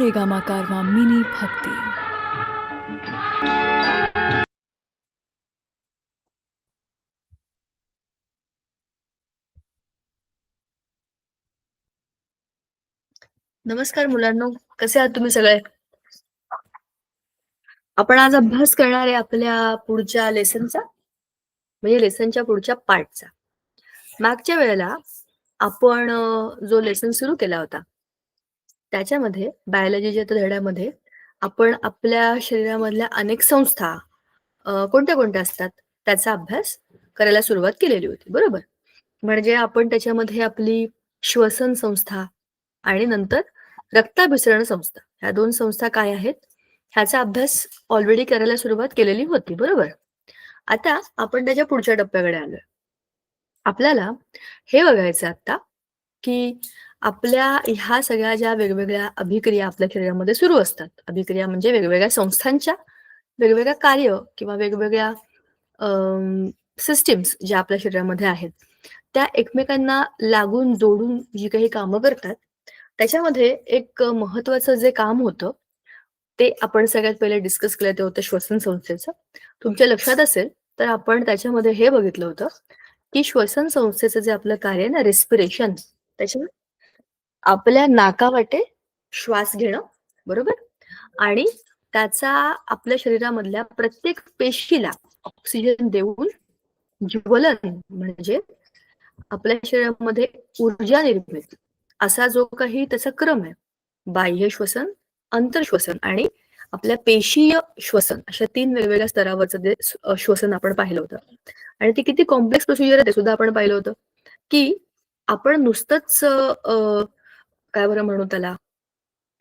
रे गा मा कारवा मिनी भक्ती. नमस्कार मुलांनो, कसे आहात तुम्ही सगळे? आपण आज अभ्यास करणार आहे आपल्या पुढच्या लेसनचा, म्हणजे लेसनच्या पुढच्या पार्टचा. मागच्या वेळेला आपण जो लेसन सुरू केला होता, त्याच्यामध्ये बायोलॉजीच्या धड्यामध्ये आपण आपल्या शरीरामधल्या अनेक संस्था कोणत्या कोणत्या असतात त्याचा अभ्यास करायला सुरुवात केलेली होती, बरोबर? म्हणजे आपण त्याच्यामध्ये आपली श्वसन संस्था आणि नंतर रक्ताभिसरण संस्था, ह्या दोन संस्था काय आहेत ह्याचा अभ्यास ऑलरेडी करायला सुरुवात केलेली होती, बरोबर? आता आपण त्याच्या पुढच्या टप्प्याकडे आलोय. आपल्याला हे बघायचं आता की आपल्या ह्या सगळ्या ज्या वेगवेगळ्या अभिक्रिया आपल्या शरीरामध्ये सुरू असतात, अभिक्रिया म्हणजे वेगवेगळ्या संस्थांच्या वेगवेगळ्या कार्य किंवा वेगवेगळ्या सिस्टीम्स ज्या आपल्या शरीरामध्ये आहेत, त्या एकमेकांना लागून जोडून जी काही कामं करतात, त्याच्यामध्ये एक महत्वाचं जे काम होतं ते आपण सगळ्यात पहिले डिस्कस केलं ते होतं श्वसन संस्थेचं. तुमच्या लक्षात असेल तर आपण त्याच्यामध्ये हे बघितलं होतं की श्वसन संस्थेचं जे आपलं कार्य आहे ना, रेस्पिरेशन, त्याच्या आपल्या नाकावाटे श्वास घेणं, बरोबर? आणि त्याचा आपल्या शरीरामधल्या प्रत्येक पेशीला ऑक्सिजन देऊन ज्वलन म्हणजे आपल्या शरीरामध्ये ऊर्जा निर्मिती असा जो काही त्याचा क्रम आहे, बाह्य श्वसन, अंतर्श्वसन आणि आपल्या पेशीय श्वसन, अशा 3 वेगवेगळ्या स्तरावरचं जे श्वसन आपण पाहिलं होतं. आणि ते किती कॉम्प्लेक्स प्रोसिजर आहे ते सुद्धा आपण पाहिलं होतं की आपण नुसतंच काय बरं म्हणू त्याला,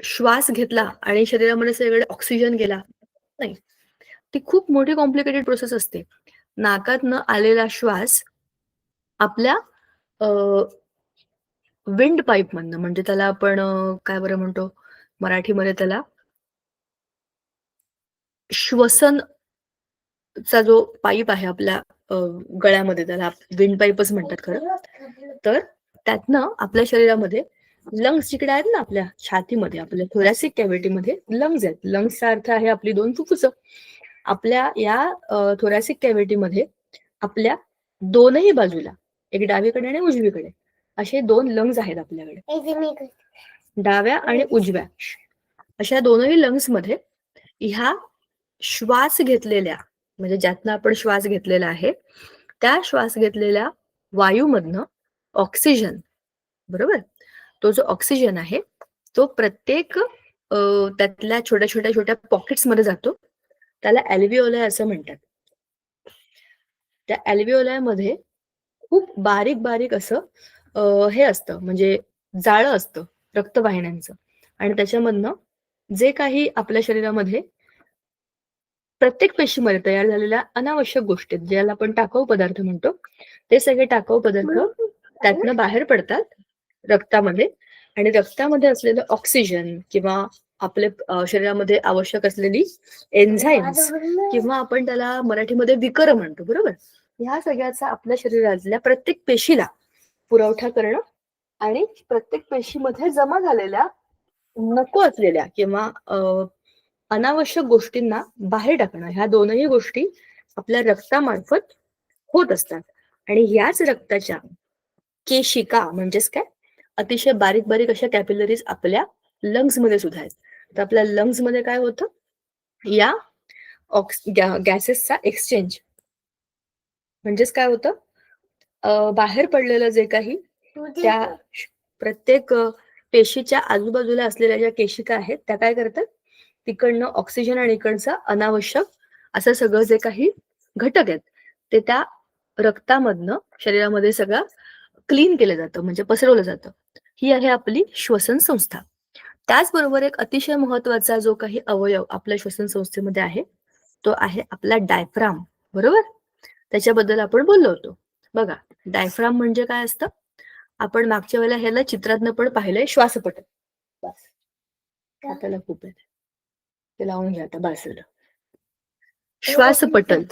श्वास घेतला आणि शरीरामध्ये सगळीकडे ऑक्सिजन गेला, नाही. ती खूप मोठी कॉम्प्लिकेटेड प्रोसेस असते. नाकातनं आलेला श्वास आपल्या विंड पाईप मधनं, म्हणजे त्याला आपण काय बरं म्हणतो मराठीमध्ये त्याला, श्वसनचा जो पाईप आहे आपल्या गळ्यामध्ये, त्याला विंड पाईपच म्हणतात खरं तर. त्यातनं आपल्या शरीरामध्ये लंग्स जिकडे आहेत ना, आपल्या छातीमध्ये, आपल्या थोरॅसिक कॅव्हिटीमध्ये लंग्स आहेत. लंग्सचा अर्थ आहे आपली 2 फुफ्फुसं. आपल्या या थोरॅसिक कॅव्हिटीमध्ये आपल्या दोनही बाजूला, एक डावीकडे आणि उजवीकडे, असे 2 लंग्स आहेत आपल्याकडे, डाव्या आणि उजव्या. अशा दोनही लंग्स मध्ये ह्या श्वास घेतलेल्या, म्हणजे ज्यातनं आपण श्वास घेतलेला आहे, त्या श्वास घेतलेल्या वायूमधनं ऑक्सिजन, बरोबर, तो जो ऑक्सिजन आहे तो प्रत्येक त्यातल्या छोट्या छोट्या छोट्या पॉकेट्स मध्ये जातो. त्याला अल्व्हिओलाय असं म्हणतात. त्या अल्व्हिओलायमध्ये खूप बारीक बारीक असं हे असतं, म्हणजे जाळं असतं रक्तवाहिन्यांचं. आणि त्याच्यामधनं जे काही आपल्या शरीरामध्ये प्रत्येक पेशीमध्ये तयार झालेल्या अनावश्यक गोष्टी, ज्याला आपण टाकाऊ पदार्थ म्हणतो, ते सगळे टाकाऊ पदार्थ त्यातनं बाहेर पडतात रक्तामध्ये. आणि रक्तामध्ये असलेलं ऑक्सिजन किंवा आपल्या शरीरामध्ये आवश्यक असलेली एन्झाईम्स, किंवा आपण त्याला मराठीमध्ये विकर म्हणतो, बरोबर, ह्या सगळ्याचा आपल्या शरीरातल्या प्रत्येक पेशीला पुरवठा करणं आणि प्रत्येक पेशीमध्ये जमा झालेल्या नको असलेल्या किंवा अनावश्यक गोष्टींना बाहेर टाकणं, ह्या दोनही गोष्टी आपल्या रक्तामार्फत होत असतात. आणि ह्याच रक्ताच्या केशिका, म्हणजेच काय, अतिशय बारीक बारीक अशा कॅपिलरीज आपल्या लंग्स मध्ये सुद्धा आहेत. तर आपल्या लंग्स मध्ये काय होतं, या गॅसेसचा एक्सचेंज, म्हणजेच काय होतं, बाहेर पडलेलं जे काही त्या प्रत्येक पेशीच्या आजूबाजूला असलेल्या ज्या केशिका आहेत त्या काय करतात, तिकडनं ऑक्सिजन आणि इकडचं अनावश्यक असं सगळं जे काही घटक आहेत ते त्या रक्तामधनं शरीरामध्ये सगळं क्लीन केलं जातं, म्हणजे पसरवलं जातं. ही आहे आपली श्वसन संस्था. त्याचबरोबर एक अतिशय महत्वाचा जो काही अवयव आपल्या श्वसन संस्थेमध्ये आहे तो आहे आपला डायफ्राम, बरोबर. त्याच्याबद्दल आपण बोललो होतो. बघा, डायफ्राम म्हणजे काय असतं, आपण मागच्या वेळेला ह्याला चित्रातनं पण पाहिलंय, श्वासपटल. बस, आपल्याला खूप आहे ते लावून घ्या आता, बस झालं. श्वासपटल.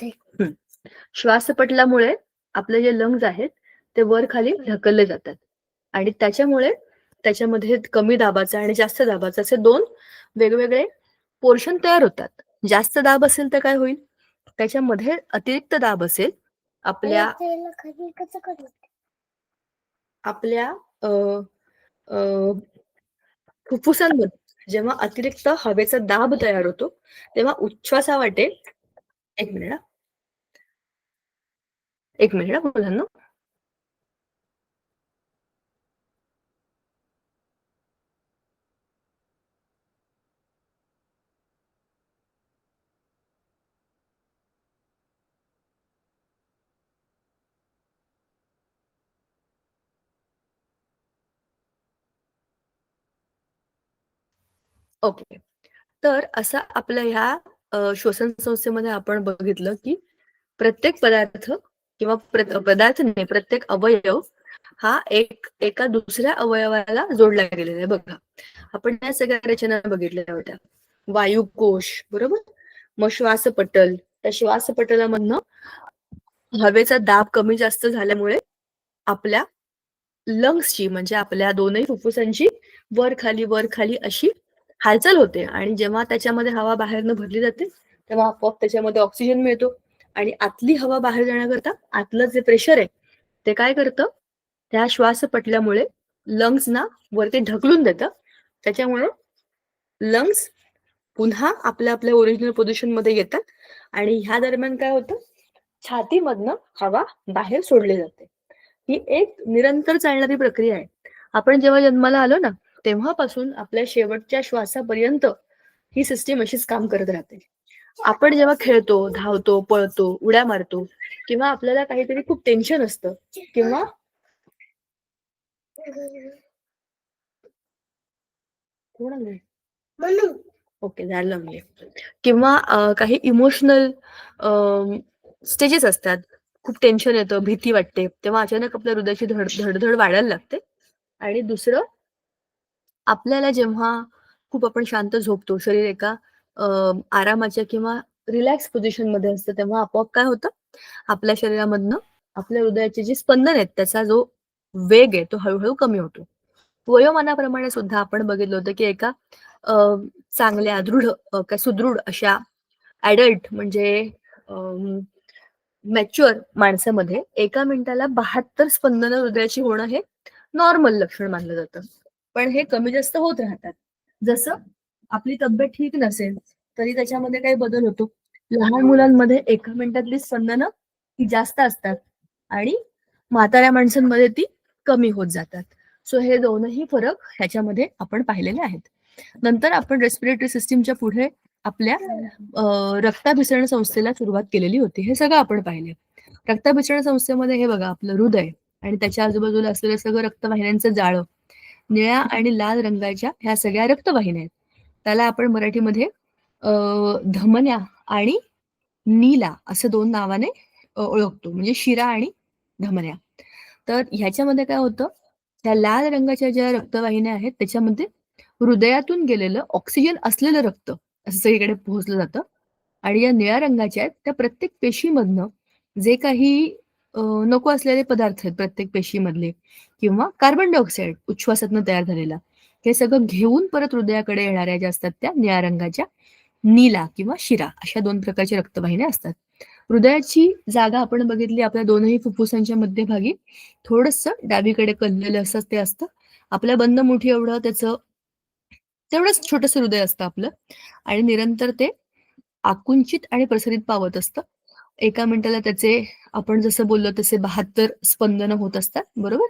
श्वासपटलामुळे आपले जे लंग्स आहेत ते वर खाली ढकलले जातात आणि त्याच्यामुळे त्याच्यामध्ये कमी दाबाचा आणि जास्त दाबाचा असे 2 वेगवेगळे पोर्शन तयार होतात. जास्त दाब असेल तर काय होईल? त्याच्यामध्ये अतिरिक्त दाब असेल आपल्या आपल्या अ, अ, फुफ्फुसांमध्ये जेव्हा अतिरिक्त हवेचा दाब तयार होतो, तेव्हा उच्छ्वासावाटे 1 मिनिट हां, 1 मिनिट हां मुलांनो. ओके. तर असं आपल्या ह्या श्वसन संस्थेमध्ये आपण बघितलं, की प्रत्येक पदार्थ किंवा पदार्थ नाही, प्रत्येक अवयव हा एका दुसऱ्या अवयवाला जोडला गेलेला आहे बघा. आपण या सगळ्या रचना बघितल्या होत्या. वायुकोश, बरोबर? मग श्वासपटल. त्या श्वासपटलामधनं हवेचा दाब कमी जास्त झाल्यामुळे आपल्या लंग्सची म्हणजे आपल्या दोनही फुफ्फुसांची वर-खाली, वर-खाली अशी हालचाल होते आणि जेव्हा त्याच्यामध्ये हवा बाहेरनं भरली जाते, तेव्हा आपोआप त्याच्यामध्ये ऑक्सिजन मिळतो आणि आतली हवा बाहेर जाण्याकरता आतलं जे प्रेशर आहे, ते काय करतं, त्या श्वासपटलामुळे लंग्सना वरती ढकलून देतं. त्याच्यामुळे लंग्स पुन्हा आपल्या ओरिजिनल पोझिशनमध्ये येतात आणि ह्या दरम्यान काय होतं, छातीमधनं हवा बाहेर सोडली जाते. ही एक निरंतर चालणारी प्रक्रिया आहे. आपण जेव्हा जन्माला आलो ना, तेव्हापासून आपल्या शेवटच्या श्वासापर्यंत ही सिस्टीम अशीच काम करत राहते. आपण जेव्हा खेळतो, धावतो, पळतो, उड्या मारतो किंवा आपल्याला काहीतरी खूप टेन्शन असतं किंवा कोण आलंय? ओके, झालं म्हणजे. किंवा काही इमोशनल स्टेजेस असतात. खूप टेन्शन येतं, भीती वाटते. तेव्हा अचानक आपल्या हृदयाची धड-धड वाढायला लागते आणि दुसरं आपल्याला जेव्हा खूप आपण शांत झोपतो, शरीर एका अ, आरामाच्या किंवा रिलॅक्स पोझिशनमध्ये असतं, तेव्हा आपोआप काय होतं, आपल्या शरीरामधनं आपल्या हृदयाचे जे स्पंदन आहेत, त्याचा जो वेग आहे, तो हळू कमी होतो. वयोमानाप्रमाणे सुद्धा आपण बघितलं होतं, की एका अ, चांगल्या सुदृढ अशा ॲडल्ट म्हणजे मॅच्युअर माणसामध्ये एका मिनिटाला 72 स्पंदनं हृदयाची होणं हे नॉर्मल लक्षण मानलं जातं. पण हे कमी जास्त होत राहतात. जसं आपली तब्येत ठीक नसेल, तरी त्याच्यामध्ये काही बदल होतो. लहान मुलांमध्ये एका मिनिटातली स्पंदनं ही जास्त असतात आणि म्हाताऱ्या माणसांमध्ये ती कमी होत जातात. सो हे दोनही फरक ह्याच्यामध्ये आपण पाहिलेले आहेत. नंतर आपण रेस्पिरेटरी सिस्टमच्या पुढे आपल्या रक्ताभिसरण संस्थेला सुरुवात केलेली होती. हे सगळं आपण पाहिले. रक्ताभिसरण संस्थेमध्ये हे बघा आपलं हृदय आणि त्याच्या आजूबाजूला असलेलं सगळं रक्तवाहिन्यांचं जाळं, निळ्या आणि लाल रंगाच्या ह्या सगळ्या रक्तवाहिन्या आहेत. त्याला आपण मराठीमध्ये अ, धमन्या आणि नीला असं 2 नावाने ओळखतो. म्हणजे शिरा आणि धमन्या. तर ह्याच्यामध्ये काय होतं, त्या लाल रंगाच्या ज्या रक्तवाहिन्या आहेत त्याच्यामध्ये हृदयातून गेलेलं ऑक्सिजन असलेलं रक्त असं सगळीकडे पोहोचलं जातं आणि या निळ्या रंगाच्या आहेत त्या प्रत्येक पेशीमधनं जे काही नको असलेले पदार्थ आहेत प्रत्येक पेशीमधले किंवा कार्बन डायऑक्साईड उच्छ्वासातनं तयार झालेला, हे सगळं घेऊन परत हृदयाकडे येणाऱ्या ज्या असतात त्या निळ्या रंगाच्या नीला किंवा शिरा अशा 2 प्रकारच्या रक्तवाहिन्या असतात. हृदयाची जागा आपण बघितली आपल्या दोनही फुफ्फुसांच्या मध्यभागी थोडंसं डावीकडे कललेलं असं ते असतं. आपल्या बंद मुठी एवढं त्याचं तेवढंच छोटंसं हृदय असतं आपलं आणि निरंतर ते आकुंचित आणि प्रसरित पावत असतं. एका मिनिटाला त्याचे आपण जसं बोललो तसे 72 स्पंदनं होत असतात, बरोबर?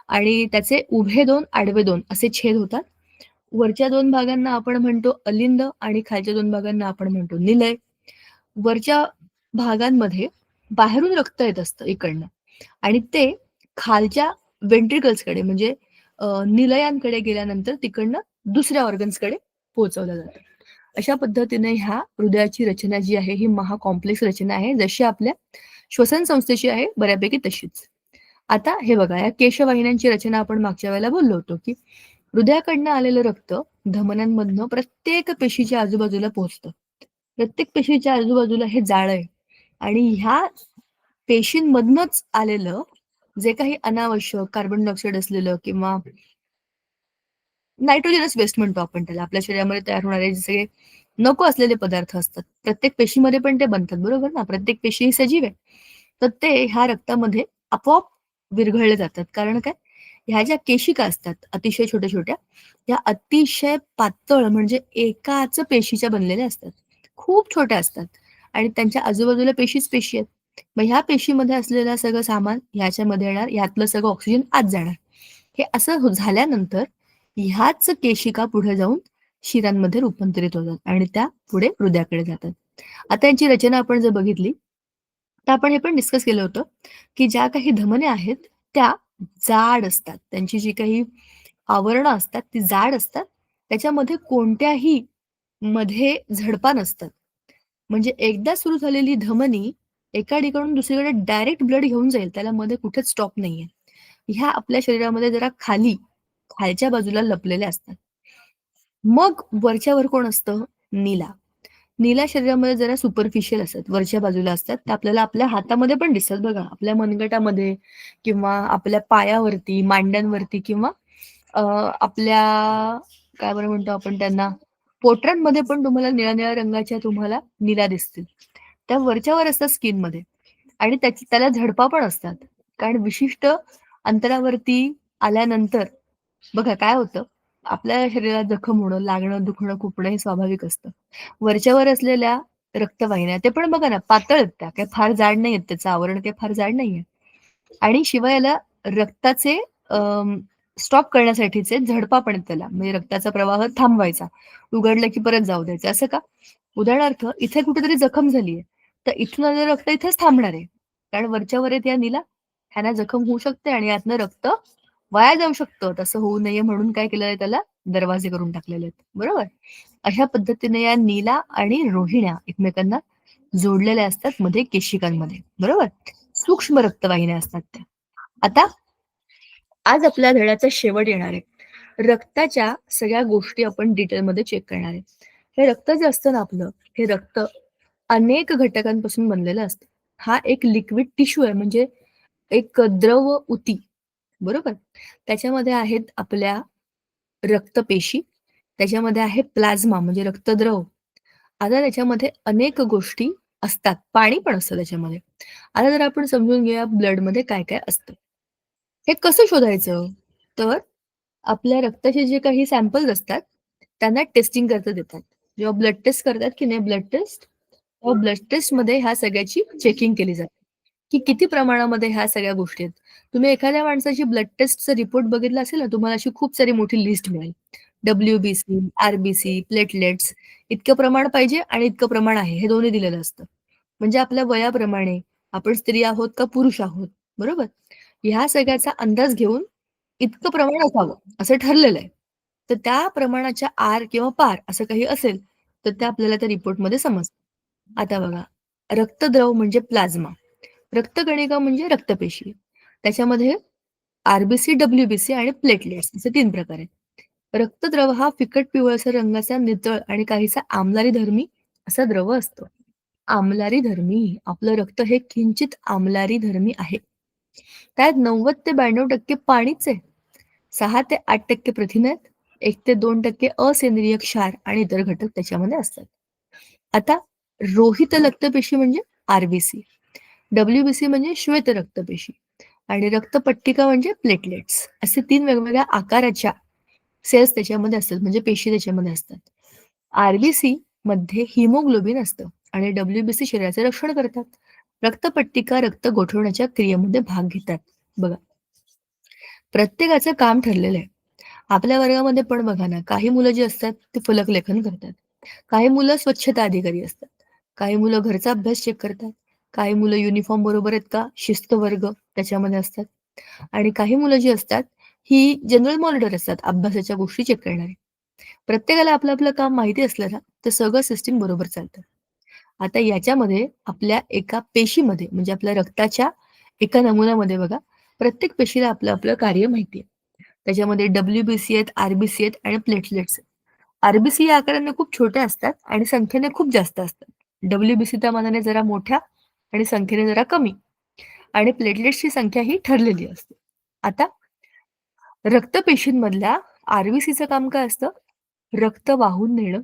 आणि त्याचे उभे 2, आडवे 2 असे छेद होतात. वरच्या 2 भागांना आपण म्हणतो अलिंद आणि खालच्या 2 भागांना आपण म्हणतो निलय. वरच्या भागांमध्ये बाहेरून रक्त येत असतं इकडनं आणि ते खालच्या वेंट्रिकल्सकडे म्हणजे निलयांकडे गेल्यानंतर तिकडनं दुसऱ्या ऑर्गन्सकडे पोहोचवलं जातं. अशा पद्धतीने ह्या हृदयाची रचना जी आहे ही कॉम्प्लेक्स रचना आहे. जशी आपल्या श्वसन संस्थेची आहे बऱ्यापैकी तशीच. आता हे बघा या केशवाहिन्यांची रचना आपण मागच्या वेळेला बोललो होतो, की हृदयाकडनं आलेलं रक्त धमन्यांमधनं प्रत्येक पेशीच्या आजूबाजूला पोहोचतं. प्रत्येक पेशीच्या आजूबाजूला हे जाळं आहे आणि ह्या पेशींमधनंच आलेलं जे काही अनावश्यक कार्बन डायऑक्साईड असलेलं किंवा नायट्रोजनस वेस्ट म्हणतो आपण त्याला. आपल्या शरीरामध्ये तयार होणारे जे सगळे नको असलेले पदार्थ असतात. प्रत्येक पेशीमध्ये पण ते बनतात, बरोबर ना? प्रत्येक पेशी ही सजीव आहे. तर ते ह्या रक्तामध्ये आपोआप विरघळले जातात. कारण काय? ह्या ज्या केशिका असतात अतिशय छोट्या-छोट्या, त्या अतिशय पातळ म्हणजे एकाच पेशीच्या बनलेल्या असतात. खूप छोट्या असतात आणि त्यांच्या आजूबाजूला पेशीच पेशी आहेत. मग ह्या पेशीमध्ये असलेलं सगळं सामान ह्याच्यामध्ये येणार, ह्यातलं सगळं ऑक्सिजन आत जाणार. हे असं झाल्यानंतर ह्याच केशिका पुढे जाऊन शिरांमध्ये रूपांतरित होतात आणि त्या पुढे हृदयाकडे जातात. आता यांची रचना आपण जर बघितली, तर आपण हे पण डिस्कस केलं होतं, की ज्या काही धमन्या आहेत, त्या जाड असतात. त्यांची जी काही आवरणं असतात, ती जाड असतात. त्याच्यामध्ये कोणत्याही मध्ये झडपा नसतात. म्हणजे एकदा सुरू झालेली धमनी एका ठिकाणाहून दुसरीकडे डायरेक्ट ब्लड घेऊन जाईल. त्याला मध्ये कुठेच स्टॉप नाहीये. ह्या आपल्या शरीरामध्ये जरा खालच्या बाजूला लपलेल्या असतात. मग वरच्यावर कोण असतं? नीला. नीला शरीरामध्ये जरा सुपरफिशियल असतात, वरच्या बाजूला असतात. ते आपल्याला आपल्या हातामध्ये पण दिसतात बघा. आपल्या मनगटामध्ये किंवा आपल्या पायावरती, मांड्यांवरती किंवा अ, आपल्या काय बरं म्हणतो आपण त्यांना, पोटरांमध्ये पण तुम्हाला निळ्या-निळ्या रंगाच्या तुम्हाला नीला दिसतील. त्या वरच्यावर असतात स्किनमध्ये आणि त्याला झडपा पण असतात. कारण विशिष्ट अंतरावरती आल्यानंतर बघा काय होतं, आपल्या शरीरात जखम होणं, लागणं, दुखणं, खुपणं हे स्वाभाविक असतं. वरच्यावर असलेल्या रक्तवाहिन्या ते पण बघा ना पातळ आहेत त्या, काही फार जाड नाहीयेत, त्याचं आवरण काही फार जाड नाहीये. आणि शिवाय याला रक्ताचे स्टॉप करण्यासाठीचे झडपा पण आहेत त्याला. म्हणजे रक्ताचा प्रवाह थांबवायचा. उघडलं की परत जाऊ द्यायचं. असं का? उदाहरणार्थ इथे कुठेतरी जखम झालीये, तर इथून आलेलं रक्त इथेच थांबणार आहे. कारण वरच्या वर या नीला ह्याना जखम होऊ शकते आणि यातनं रक्त वाया जाऊ शकतं. तसं होऊ नये म्हणून काय केलेलं आहे त्याला दरवाजे करून टाकलेले आहेत. बरोबर? अशा पद्धतीने या नीला आणि रोहिण्या एकमेकांना जोडलेल्या असतात मध्ये केशिकांमध्ये. बरोबर? सूक्ष्म रक्तवाहिन्या असतात त्या. आता आज आपल्या धड्याचा शेवट येणार आहे. रक्ताच्या सगळ्या गोष्टी आपण डिटेलमध्ये चेक करणार आहे. हे रक्त जे असतं ना आपलं, हे रक्त अनेक घटकांपासून बनलेलं असतं. हा एक लिक्विड टिश्यू आहे म्हणजे एक द्रव उती, बरोबर? त्याच्यामध्ये आहेत आपल्या रक्तपेशी, त्याच्यामध्ये आहे प्लाझ्मा म्हणजे रक्तद्रव. आता त्याच्यामध्ये अनेक गोष्टी असतात. पाणी पण असतं त्याच्यामध्ये. आता जर आपण समजून घेऊया ब्लडमध्ये काय-काय असतं. हे कसं शोधायचं? तर आपल्या रक्ताचे जे काही सॅम्पल्स असतात, त्यांना टेस्टिंग करता देतात. जेव्हा ब्लड टेस्ट करतात की नाही ब्लड टेस्ट, तेव्हा ब्लड टेस्टमध्ये ह्या सगळ्याची चेकिंग केली जाते, की किती प्रमाणामध्ये ह्या सगळ्या गोष्टी आहेत. तुम्ही एखाद्या माणसाची ब्लड टेस्टचा रिपोर्ट बघितला असेल ना, तुम्हाला अशी खूप सारी मोठी लिस्ट मिळेल. WBC, RBC, प्लेटलेट्स इतकं प्रमाण पाहिजे आणि इतकं प्रमाण आहे, हे दोन्ही दिलेलं असतं. म्हणजे आपल्या वयाप्रमाणे आपण स्त्री आहोत का पुरुष आहोत, बरोबर? ह्या सगळ्याचा अंदाज घेऊन इतकं प्रमाण असावं, असं ठरलेलं आहे. तर त्या प्रमाणाच्या आर किंवा पार असं काही असेल, तर ते आपल्याला त्या रिपोर्टमध्ये समजतं. आता बघा, रक्तद्रव म्हणजे प्लाझ्मा, रक्तकणिका म्हणजे रक्तपेशी. त्याच्यामध्ये आर-बी-सी, डब्ल्यू-बी-सी आणि प्लेटलेट्स असे 3 प्रकार आहेत. रक्तद्रव हा फिकट पिवळसर रंगाचा नितळ आणि काहीसा आम्लारी धर्मी असा द्रव असतो. आम्लारी धर्मी, आपलं रक्त हे किंचित आम्लारी धर्मी आहे. त्यात 90 ते 92% पाणीच आहे. 6 ते 8% प्रथिने आहेत. 1 ते 2% असेंद्रिय क्षार आणि इतर घटक त्याच्यामध्ये असतात. आता रोहित रक्तपेशी म्हणजे आर-बी-सी, डब्ल्यू-बी-सी म्हणजे श्वेत रक्तपेशी आणि रक्तपट्टिका म्हणजे प्लेटलेट्स. असे 3 वेगवेगळ्या आकाराच्या सेल्स त्याच्यामध्ये असतात म्हणजे पेशी त्याच्यामध्ये असतात. आर-बी-सी मध्ये हिमोग्लोबिन असतं आणि डब्ल्यू-बी-सी शरीराचे रक्षण करतात. रक्तपट्टिका रक्त गोठवण्याच्या क्रियेमध्ये भाग घेतात. बघा, प्रत्येकाचं काम ठरलेलं आहे. आपल्या वर्गामध्ये पण बघा ना, काही मुलं जी असतात ते फलकलेखन करतात. काही मुलं स्वच्छता अधिकारी असतात. काही मुलं घरचा अभ्यास चेक करतात. काही मुलं युनिफॉर्म बरोबर आहेत का, शिस्त वर्ग त्याच्यामध्ये असतात. आणि काही मुलं जी असतात, ही जनरल मॉनिटर असतात, अभ्यासाच्या गोष्टी चेक करणारी. प्रत्येकाला आपलं-आपलं काम माहिती असलं ना, तर सगळं सिस्टम बरोबर चालतं. आता याच्यामध्ये आपल्या एका पेशीमध्ये म्हणजे आपल्या रक्ताच्या एका नमुन्यामध्ये बघा, प्रत्येक पेशीला आपलं-आपलं कार्य माहिती आहे. त्याच्यामध्ये डब्ल्यू-बी-सी आहेत, आर-बी-सी आहेत आणि प्लेटलेट्स आहेत. आर-बी-सी या आकाराने खूप छोट्या असतात आणि संख्येने खूप जास्त असतात. डब्ल्यू-बी-सी त्या मानाने जरा मोठ्या आणि संख्येने जरा कमी आणि प्लेटलेट्सची संख्या ही ठरलेली असते. आता रक्तपेशींमधल्या आरबीसीचं काम काय असतं? रक्त वाहून नेणं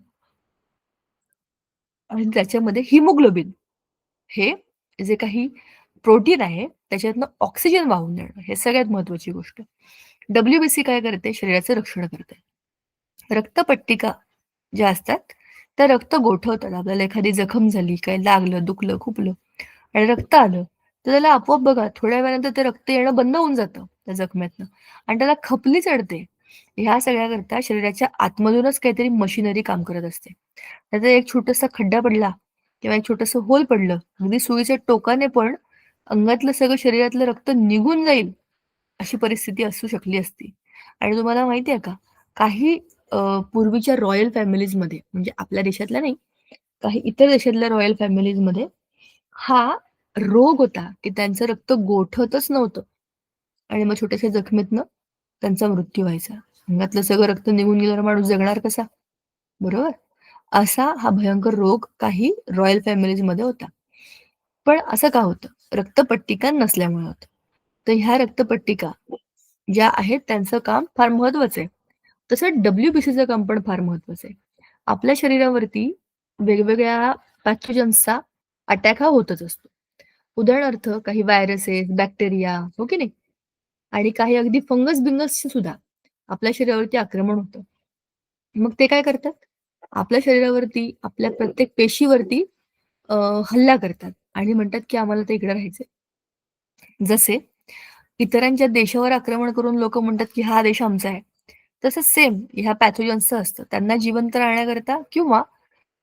आणि त्याच्यामध्ये हिमोग्लोबिन हे जे काही प्रोटीन आहे त्याच्यातनं ऑक्सिजन वाहून नेणं हे सगळ्यात महत्वाची गोष्ट. डब्ल्यूबीसी काय करते? शरीराचं रक्षण करते. रक्तपट्टिका ज्या असतात, त्या रक्त गोठवतात. आपल्याला एखादी जखम झाली, काही लागलं, दुखलं, खुपलं आणि रक्त आलं, तर त्याला आपोआप बघा थोड्या वेळानंतर ते रक्त येणं बंद होऊन जातं त्या जखमेतनं आणि त्याला खपली चढते. ह्या सगळ्याकरता शरीराच्या आतमधूनच काहीतरी मशिनरी काम करत असते. त्याचा एक छोटासा खड्डा पडला किंवा एक छोटंसं होल पडलं, अगदी सुईच्या टोकाने पण अंगातलं सगळं शरीरातलं रक्त निघून जाईल, अशी परिस्थिती असू शकली असती. आणि तुम्हाला माहिती आहे का, काही पूर्वीच्या रॉयल फॅमिलीजमध्ये म्हणजे आपल्या देशातल्या नाही, काही इतर देशातल्या रॉयल फॅमिलीजमध्ये हा रोग होता, की त्यांचं रक्त गोठतच नव्हतं आणि मग छोट्याशा जखमेतनं त्यांचा मृत्यू व्हायचा. अंगातलं सगळं रक्त निघून गेल्यावर माणूस जगणार कसा? बरोबर? असा हा भयंकर रोग काही रॉयल फॅमिलीजमध्ये होता. पण असं का होतं? रक्तपट्टिका नसल्यामुळे होतं. तर ह्या रक्तपट्टिका ज्या आहेत त्यांचं काम फार महत्वाचं आहे. तसं डब्ल्यूबीसीचं काम पण फार महत्वाचं आहे. आपल्या शरीरावरती वेगवेगळ्या पॅथोजन्सचा अटॅक हा होतच असतो. उदाहरणार्थ काही व्हायरसेस, बॅक्टेरिया हो की नाही? आणि काही अगदी फंगस-बिंगसचे सुद्धा आपल्या शरीरावरती आक्रमण होतं. मग ते काय करतात? आपल्या शरीरावरती, आपल्या प्रत्येक पेशीवरती अ, हल्ला करतात आणि म्हणतात, की आम्हाला तर इकडे राहायचंय. जसे इतरांच्या देशावर आक्रमण करून लोकं म्हणतात, की हा देश आमचा आहे. तसंच सेम ह्या पॅथोजन्सचं असतं. त्यांना जिवंत राहण्याकरता किंवा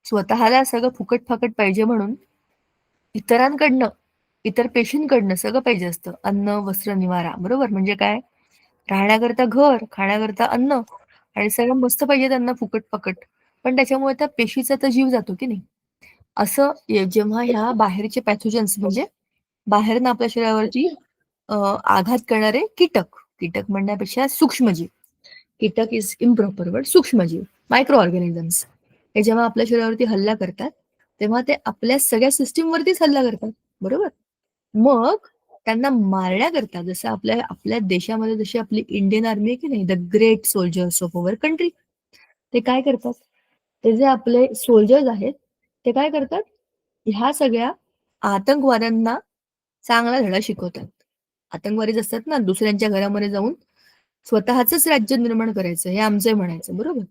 स्वतःला सगळं फुकट-फाकट पाहिजे म्हणून इतरांकडनं, इतर पेशींकडनं सगळं पाहिजे असतं. अन्न, वस्त्र, निवारा. बरोबर? म्हणजे काय? राहण्याकरता घर, खाण्याकरता अन्न आणि सगळं मस्त पाहिजे त्यांना फुकट-फाकट. पण त्याच्यामुळे त्या पेशीचा तर जीव जातो की नाही? असं जेव्हा ह्या बाहेरचे पॅथोजन्स म्हणजे बाहेरनं आपल्या शरीरावरती आघात करणारे कीटक, कीटक म्हणण्यापेक्षा सूक्ष्मजीव. कीटक इज इम्प्रॉपर वर्ड. सूक्ष्मजीव, मायक्रो ऑर्गॅनिझम्स हे जेव्हा आपल्या शरीरावरती हल्ला करतात, तेव्हा ते आपल्या सगळ्या सिस्टमवरतीच हल्ला करतात. बरोबर? मग त्यांना मारण्याकरता जसं आपल्या आपल्या देशामध्ये जशी आपली इंडियन आर्मी आहे की नाही, the great soldiers of our country. ते काय करतात? ते जे आपले सोल्जर्स आहेत, ते काय करतात? ह्या सगळ्या आतंकवाद्यांना चांगला धडा शिकवतात. आतंकवादी असतात ना, दुसऱ्यांच्या घरामध्ये जाऊन स्वतःचंच राज्य निर्माण करायचं, हे आमचं आहे म्हणायचं, बरोबर?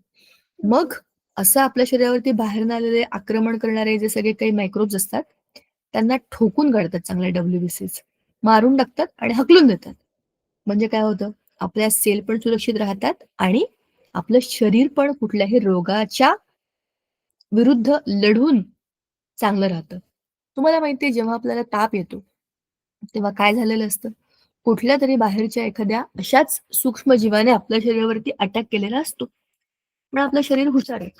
मग असं आपल्या शरीरावरती बाहेरून आलेले आक्रमण करणारे जे सगळे काही मायक्रोब्स असतात, त्यांना ठोकून काढतात चांगले डब्ल्यूबीसीज. मारून टाकतात आणि हाकलून देतात. म्हणजे काय होतं? आपल्या सेल पण सुरक्षित राहतात आणि आपलं शरीर पण कुठल्याही रोगाच्या विरुद्ध लढून चांगलं राहतं. तुम्हाला माहिती आहे जेव्हा आपल्याला ताप येतो, तेव्हा काय झालेलं असतं? कुठल्यातरी बाहेरच्या एखाद्या अशाच सूक्ष्मजीवाने आपल्या शरीरावरती अटॅक केलेला असतो. पण आपलं शरीर हुशार आहे.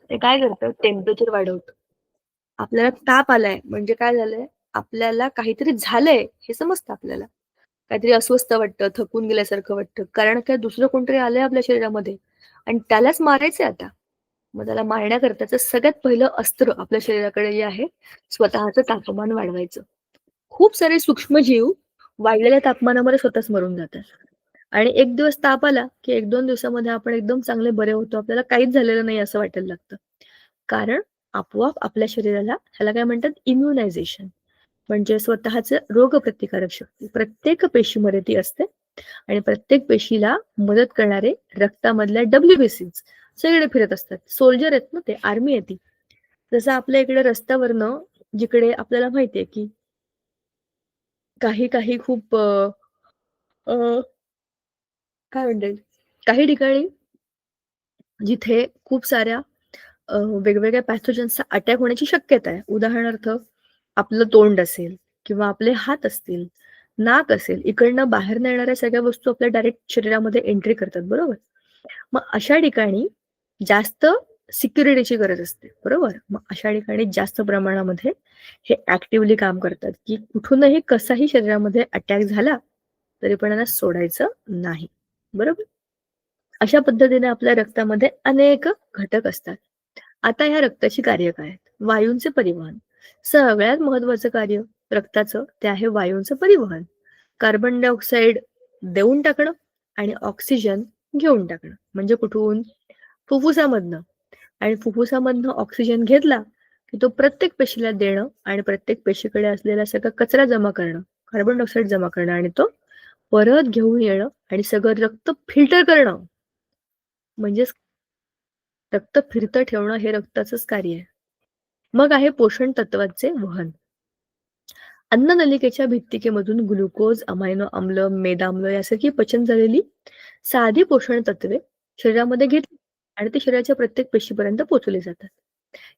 ते काय करतं? टेम्परेचर वाढवतं. आपल्याला ताप आलाय म्हणजे काय झालंय? आपल्याला काहीतरी झालंय हे समजतं आपल्याला. काहीतरी अस्वस्थ वाटतं, थकून गेल्यासारखं वाटतं. कारण काय दुसरं कोणतरी आलंय आपल्या शरीरामध्ये आणि त्यालाच मारायचंय आता. मग त्याला मारण्याकरताचं सगळ्यात पहिलं अस्त्र आपल्या शरीराकडे जे आहे, स्वतःचं तापमान वाढवायचं. खूप सारे सूक्ष्मजीव वाढलेल्या तापमानामध्ये स्वतःच मरून जातात. आणि एक दिवस ताप आला, की 1-2 दिवसामध्ये आपण एकदम चांगले बरे होतो. आपल्याला काहीच झालेलं नाही असं वाटायला लागतं. कारण आपोआप आपल्या शरीराला ह्याला काय म्हणतात इम्युनायझेशन म्हणजे स्वतःचं रोगप्रतिकारक शक्ती प्रत्येक पेशीमध्ये ती असते आणि प्रत्येक पेशीला मदत करणारे रक्तामधल्या डब्ल्यूबीसीज सगळे फिरत असतात. सोल्जर आहेत ना ते, आर्मी आहे ती. जसं आपल्या इकडे रस्त्यावरनं जिकडे आपल्याला माहितीये, की काही काही खूप अ, काय म्हणता येईल, काही ठिकाणी जिथे खूप साऱ्या वेगवेगळ्या पॅथोजन्सचा अटॅक होण्याची शक्यता आहे. उदाहरणार्थ, आपलं तोंड असेल किंवा आपले हात असतील, नाक असेल, इकडनं बाहेरनं येणाऱ्या सगळ्या वस्तू आपल्या डायरेक्ट शरीरामध्ये एंट्री करतात, बरोबर? मग अशा ठिकाणी जास्त सिक्युरिटीची गरज असते, बरोबर? मग अशा ठिकाणी जास्त प्रमाणामध्ये हे ॲक्टिव्हली काम करतात, की कुठूनही कसाही शरीरामध्ये अटॅक झाला, तरी पण त्यांना सोडायचं नाही, बरोबर? अशा पद्धतीने आपल्या रक्तामध्ये अनेक घटक असतात. आता ह्या रक्ताची कार्य काय आहेत? वायूंचे परिवहन. सगळ्यात महत्वाचं कार्य रक्ताचं ते आहे वायूंचं परिवहन. कार्बन डायऑक्साईड देऊन टाकणं आणि ऑक्सिजन घेऊन टाकणं. म्हणजे कुठून? फुफ्फुसामधनं. आणि फुफ्फुसामधनं ऑक्सिजन घेतला, की तो प्रत्येक पेशीला देणं आणि प्रत्येक पेशीकडे असलेला सगळा कचरा जमा करणं, कार्बन डायऑक्साईड जमा करणं आणि तो परत घेऊन येणं आणि सगळं रक्त फिल्टर करणं. म्हणजेच रक्त फिरतं ठेवणं हे रक्ताचंच कार्य आहे. मग आहे पोषण तत्वाचे वहन. अन्ननलिकेच्या भित्तिकेमधून ग्लुकोज, अमायनो आम्ल, मेदाम्ल यासारखी पचन झालेली साधी पोषण तत्वे शरीरामध्ये घेतली आणि ते शरीराच्या प्रत्येक पेशीपर्यंत पोहोचवली जातात.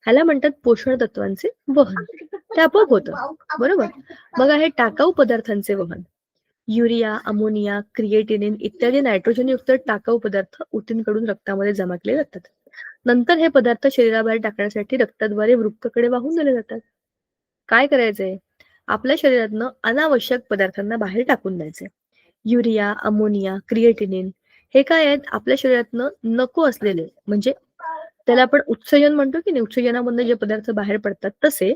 ह्याला म्हणतात पोषण तत्वांचे वहन. ते आपोआप होतं. बरोबर? मग आहे टाकाऊ पदार्थांचे वहन. युरिया, अमोनिया, क्रिएटिनिन इत्यादी नायट्रोजनयुक्त टाकाऊ पदार्थ ऊतींकडून रक्तामध्ये जमा केले जातात. नंतर हे पदार्थ शरीराबाहेर टाकण्यासाठी रक्ताद्वारे वृक्काकडे वाहून दिले जातात. काय करायचंय? आपल्या शरीरातनं अनावश्यक पदार्थांना बाहेर टाकून द्यायचे. युरिया, अमोनिया, क्रिएटिनिन हे काय आहेत? आपल्या शरीरातनं नको असलेले म्हणजे त्याला आपण उत्सर्जन म्हणतो की नाही, उत्सर्जनामधनं जे पदार्थ बाहेर पडतात तसे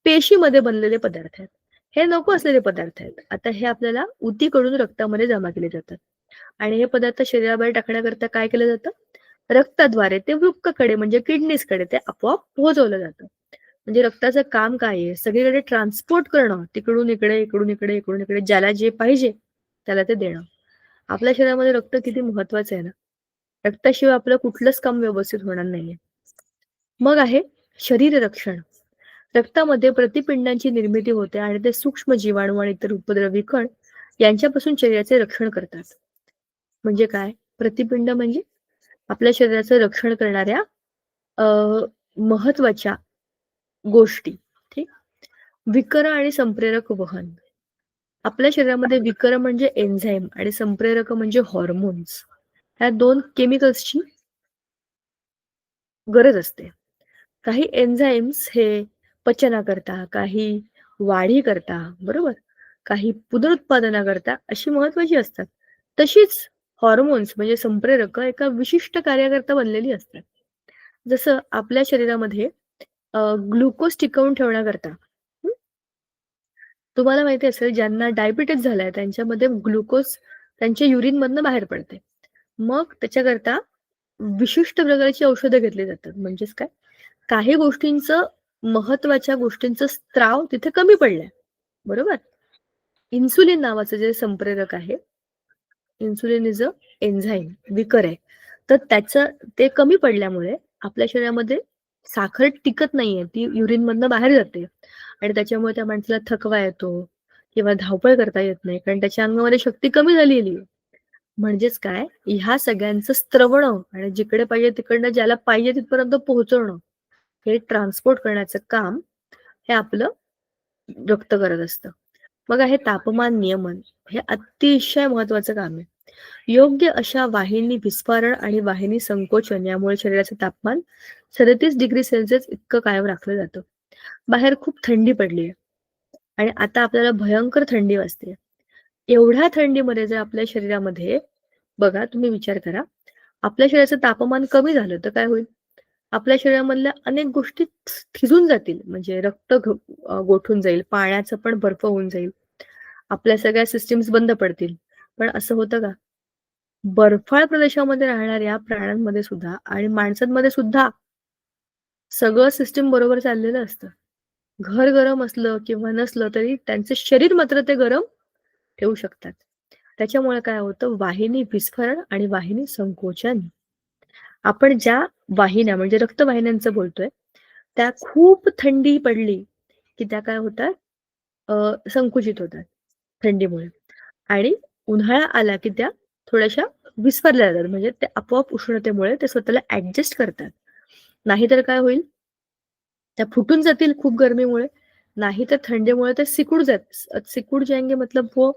पेशीमध्ये बनलेले पदार्थ आहेत. हे नको असलेले पदार्थ आहेत. आता हे आपल्याला ऊतीकडून रक्तामध्ये जमा केले जातात आणि हे पदार्थ शरीराबाहेर टाकण्याकरता काय केलं जातं? रक्ताद्वारे ते वृक्काकडे म्हणजे किडनीजकडे ते आपोआप पोहोचवलं जातं. म्हणजे रक्ताचं काम काय आहे? सगळीकडे ट्रान्सपोर्ट करणं, तिकडून इकडे, इकडून इकडे, इकडून इकडे, ज्याला जे पाहिजे त्याला ते देणं. आपल्या शरीरामध्ये रक्त किती महत्वाचं आहे ना. रक्ताशिवाय आपलं कुठलंच काम व्यवस्थित होणार नाहीये. मग आहे शरीर रक्षण. रक्तामध्ये प्रतिपिंडांची निर्मिती होते आणि ते सूक्ष्म जीवाणू आणि इतर उपद्रवी कण यांच्यापासून शरीराचे रक्षण करतात. म्हणजे काय? प्रतिपिंड म्हणजे आपल्या शरीराचं रक्षण करणाऱ्या महत्वाच्या गोष्टी. ठीक. विकर आणि संप्रेरक वहन. आपल्या शरीरामध्ये विकर म्हणजे एन्झाईम आणि संप्रेरक म्हणजे हॉर्मोन्स. ह्या 2 केमिकल्सची गरज असते. काही एन्झाईम्स हे पचनाकरता, काही वाढीकरता, बरोबर? काही पुनरुत्पादनाकरता अशी महत्वाची असतात. तशीच हॉर्मोन्स म्हणजे संप्रेरक एका विशिष्ट कार्याकरता बनलेली असतात. जसं आपल्या शरीरामध्ये ग्लुकोज टिकवून ठेवण्याकरता तुम्हाला माहिती असेल ज्यांना डायबिटीज झालाय त्यांच्यामध्ये ग्लुकोज त्यांच्या युरिनमधनं बाहेर पडते. मग त्याच्याकरता विशिष्ट प्रकारची औषधं घेतली जातात. म्हणजेच काय? काही गोष्टींचं महत्वाच्या गोष्टींचं स्त्राव तिथे कमी पडलाय. बरोबर? इन्सुलिन नावाचं जे संप्रेरक आहे, इन्सुलिन इज अ एन्झाईम, विकर आहे. तर त्याचं ते कमी पडल्यामुळे आपल्या शरीरामध्ये साखर टिकत नाहीये. ती युरिनमधनं बाहेर जाते आणि त्याच्यामुळे त्या माणसाला थकवा येतो किंवा धावपळ करता येत नाही कारण त्याच्या अंगामध्ये शक्ती कमी झालेली आहे. म्हणजेच काय? ह्या सगळ्यांचं स्त्रवणं आणि जिकडे पाहिजे तिकडनं ज्याला पाहिजे तिथपर्यंत पोहोचवणं, हे ट्रान्सपोर्ट करण्याचं काम हे आपलं रक्त करत असतं. मग आहे तापमान नियमन. हे अतिशय महत्वाचं काम आहे. योग्य अशा वाहिनी विस्फारण आणि वाहिनी संकोचन यामुळे शरीराचं तापमान 37 डिग्री सेल्सिअस इतकं कायम राखलं जातं. बाहेर खूप थंडी पडली आहे आणि आता आपल्याला भयंकर थंडी वाजते. एवढ्या थंडीमध्ये जर आपल्या शरीरामध्ये बघा तुम्ही विचार करा, आपल्या शरीराचं तापमान कमी झालं तर काय होईल? आपल्या शरीरामधल्या अनेक गोष्टी थिजून जातील. म्हणजे गोठून जाईल, पाण्याचं पण बर्फ होऊन जाईल. आपल्या सगळ्या सिस्टम्स बंद पडतील. पण असं होतं का? बर्फाळ प्रदेशामध्ये राहणाऱ्या प्राण्यांमध्ये सुद्धा आणि माणसांमध्ये सुद्धा सगळं सिस्टम बरोबर चाललेलं असतं. घर गरम असलं किंवा नसलं तरी त्यांचे शरीर मात्र ते गरम ठेवू शकतात. त्याच्यामुळे काय होतं? वाहिनी विस्फारण आणि वाहिनी संकोचन. आपण ज्या वाहिन्या म्हणजे रक्तवाहिन्यांचं बोलतोय, त्या खूप थंडी पडली, की त्या काय होतात? संकुचित होतात थंडीमुळे आणि उन्हाळा आला, की त्या थोड्याशा विस्फारल्या जातात. म्हणजे ते आपोआप उष्णतेमुळे ते स्वतःला ॲडजस्ट करतात. नाहीतर काय होईल? त्या फुटून जातील खूप गरमीमुळे, नाहीतर थंडीमुळे ते सिकुड जाएंगे मतलब वो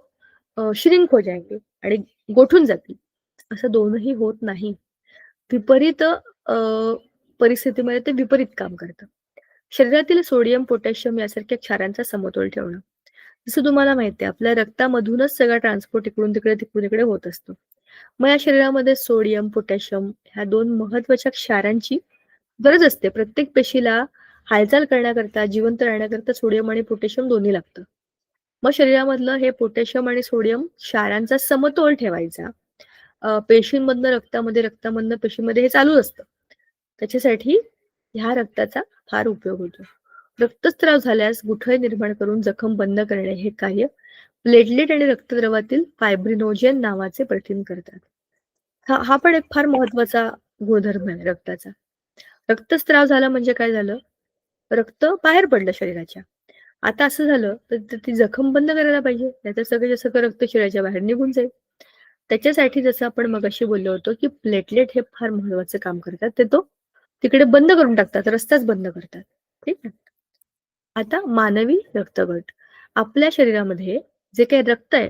श्रिंक हो जाएंगे आणि गोठून जातील. असं दोनही होत नाही. विपरीत परिस्थितीमध्ये ते विपरीत काम करतं. शरीरातील सोडियम, पोटॅशियम यासारख्या क्षारांचा समतोल ठेवणं. जसं तुम्हाला माहिती आहे, आपल्या रक्तामधूनच सगळा ट्रान्सपोर्ट इकडून-तिकडे होत असतो. मग या शरीरामध्ये सोडियम, पोटॅशियम ह्या 2 महत्त्वाच्या क्षारांची गरज असते. प्रत्येक पेशीला हालचाल करण्याकरता, जिवंत राहण्याकरता सोडियम आणि पोटॅशियम दोन्ही लागतं. मग शरीरामधलं हे पोटॅशियम आणि सोडियम क्षारांचा समतोल ठेवायचा पेशींमधनं रक्तामधनं पेशीमध्ये हे चालू असतं. त्याच्यासाठी ह्या रक्ताचा फार उपयोग होतो. रक्तस्राव झाल्यास गुठळे निर्माण करून जखम बंद करणे हे कार्य प्लेटलेट आणि रक्तद्रवातील फायब्रिनोजेन नावाचे प्रथिन करतात. हा पण एक फार महत्वाचा गुणधर्म आहे रक्ताचा. रक्तस्राव झाला म्हणजे काय झालं? रक्त बाहेर पडलं शरीराच्या. आता असं झालं तर ती जखम बंद करायला पाहिजे. नाहीतर सगळं रक्त शरीराच्या बाहेर निघून जाईल. त्याच्यासाठी जसं आपण मगाशी बोललो होतो, की प्लेटलेट हे फार महत्वाचं काम करतात. ते तिकडे बंद करून टाकतात, रस्ताच बंद करतात. ठीक आहे. आता मानवी रक्तगट. आपल्या शरीरामध्ये जे काही रक्त आहे,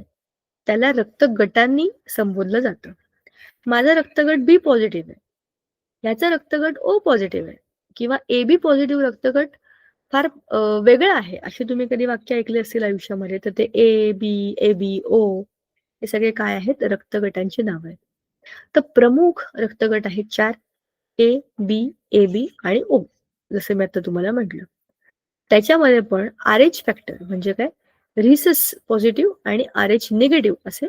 त्याला रक्तगटांनी संबोधलं जातं. माझा रक्तगट बी पॉझिटिव्ह आहे. याचा रक्तगट ओ पॉझिटिव्ह आहे किंवा एबी पॉझिटिव्ह रक्तगट फार वेगळं आहे. अशी तुम्ही कधी वाक्य ऐकली असतील आयुष्यामध्ये. तर ते ए, बी, एबी, ओ हे सगळे काय आहेत? रक्तगटांची नावं आहेत. तर प्रमुख रक्तगट आहेत 4 ए, बी, एबी आणि ओ. जसं मी आता तुम्हाला म्हटलं. त्याच्यामध्ये पण RH फॅक्टर म्हणजे काय? रिसेस पॉझिटिव्ह आणि RH निगेटिव्ह असे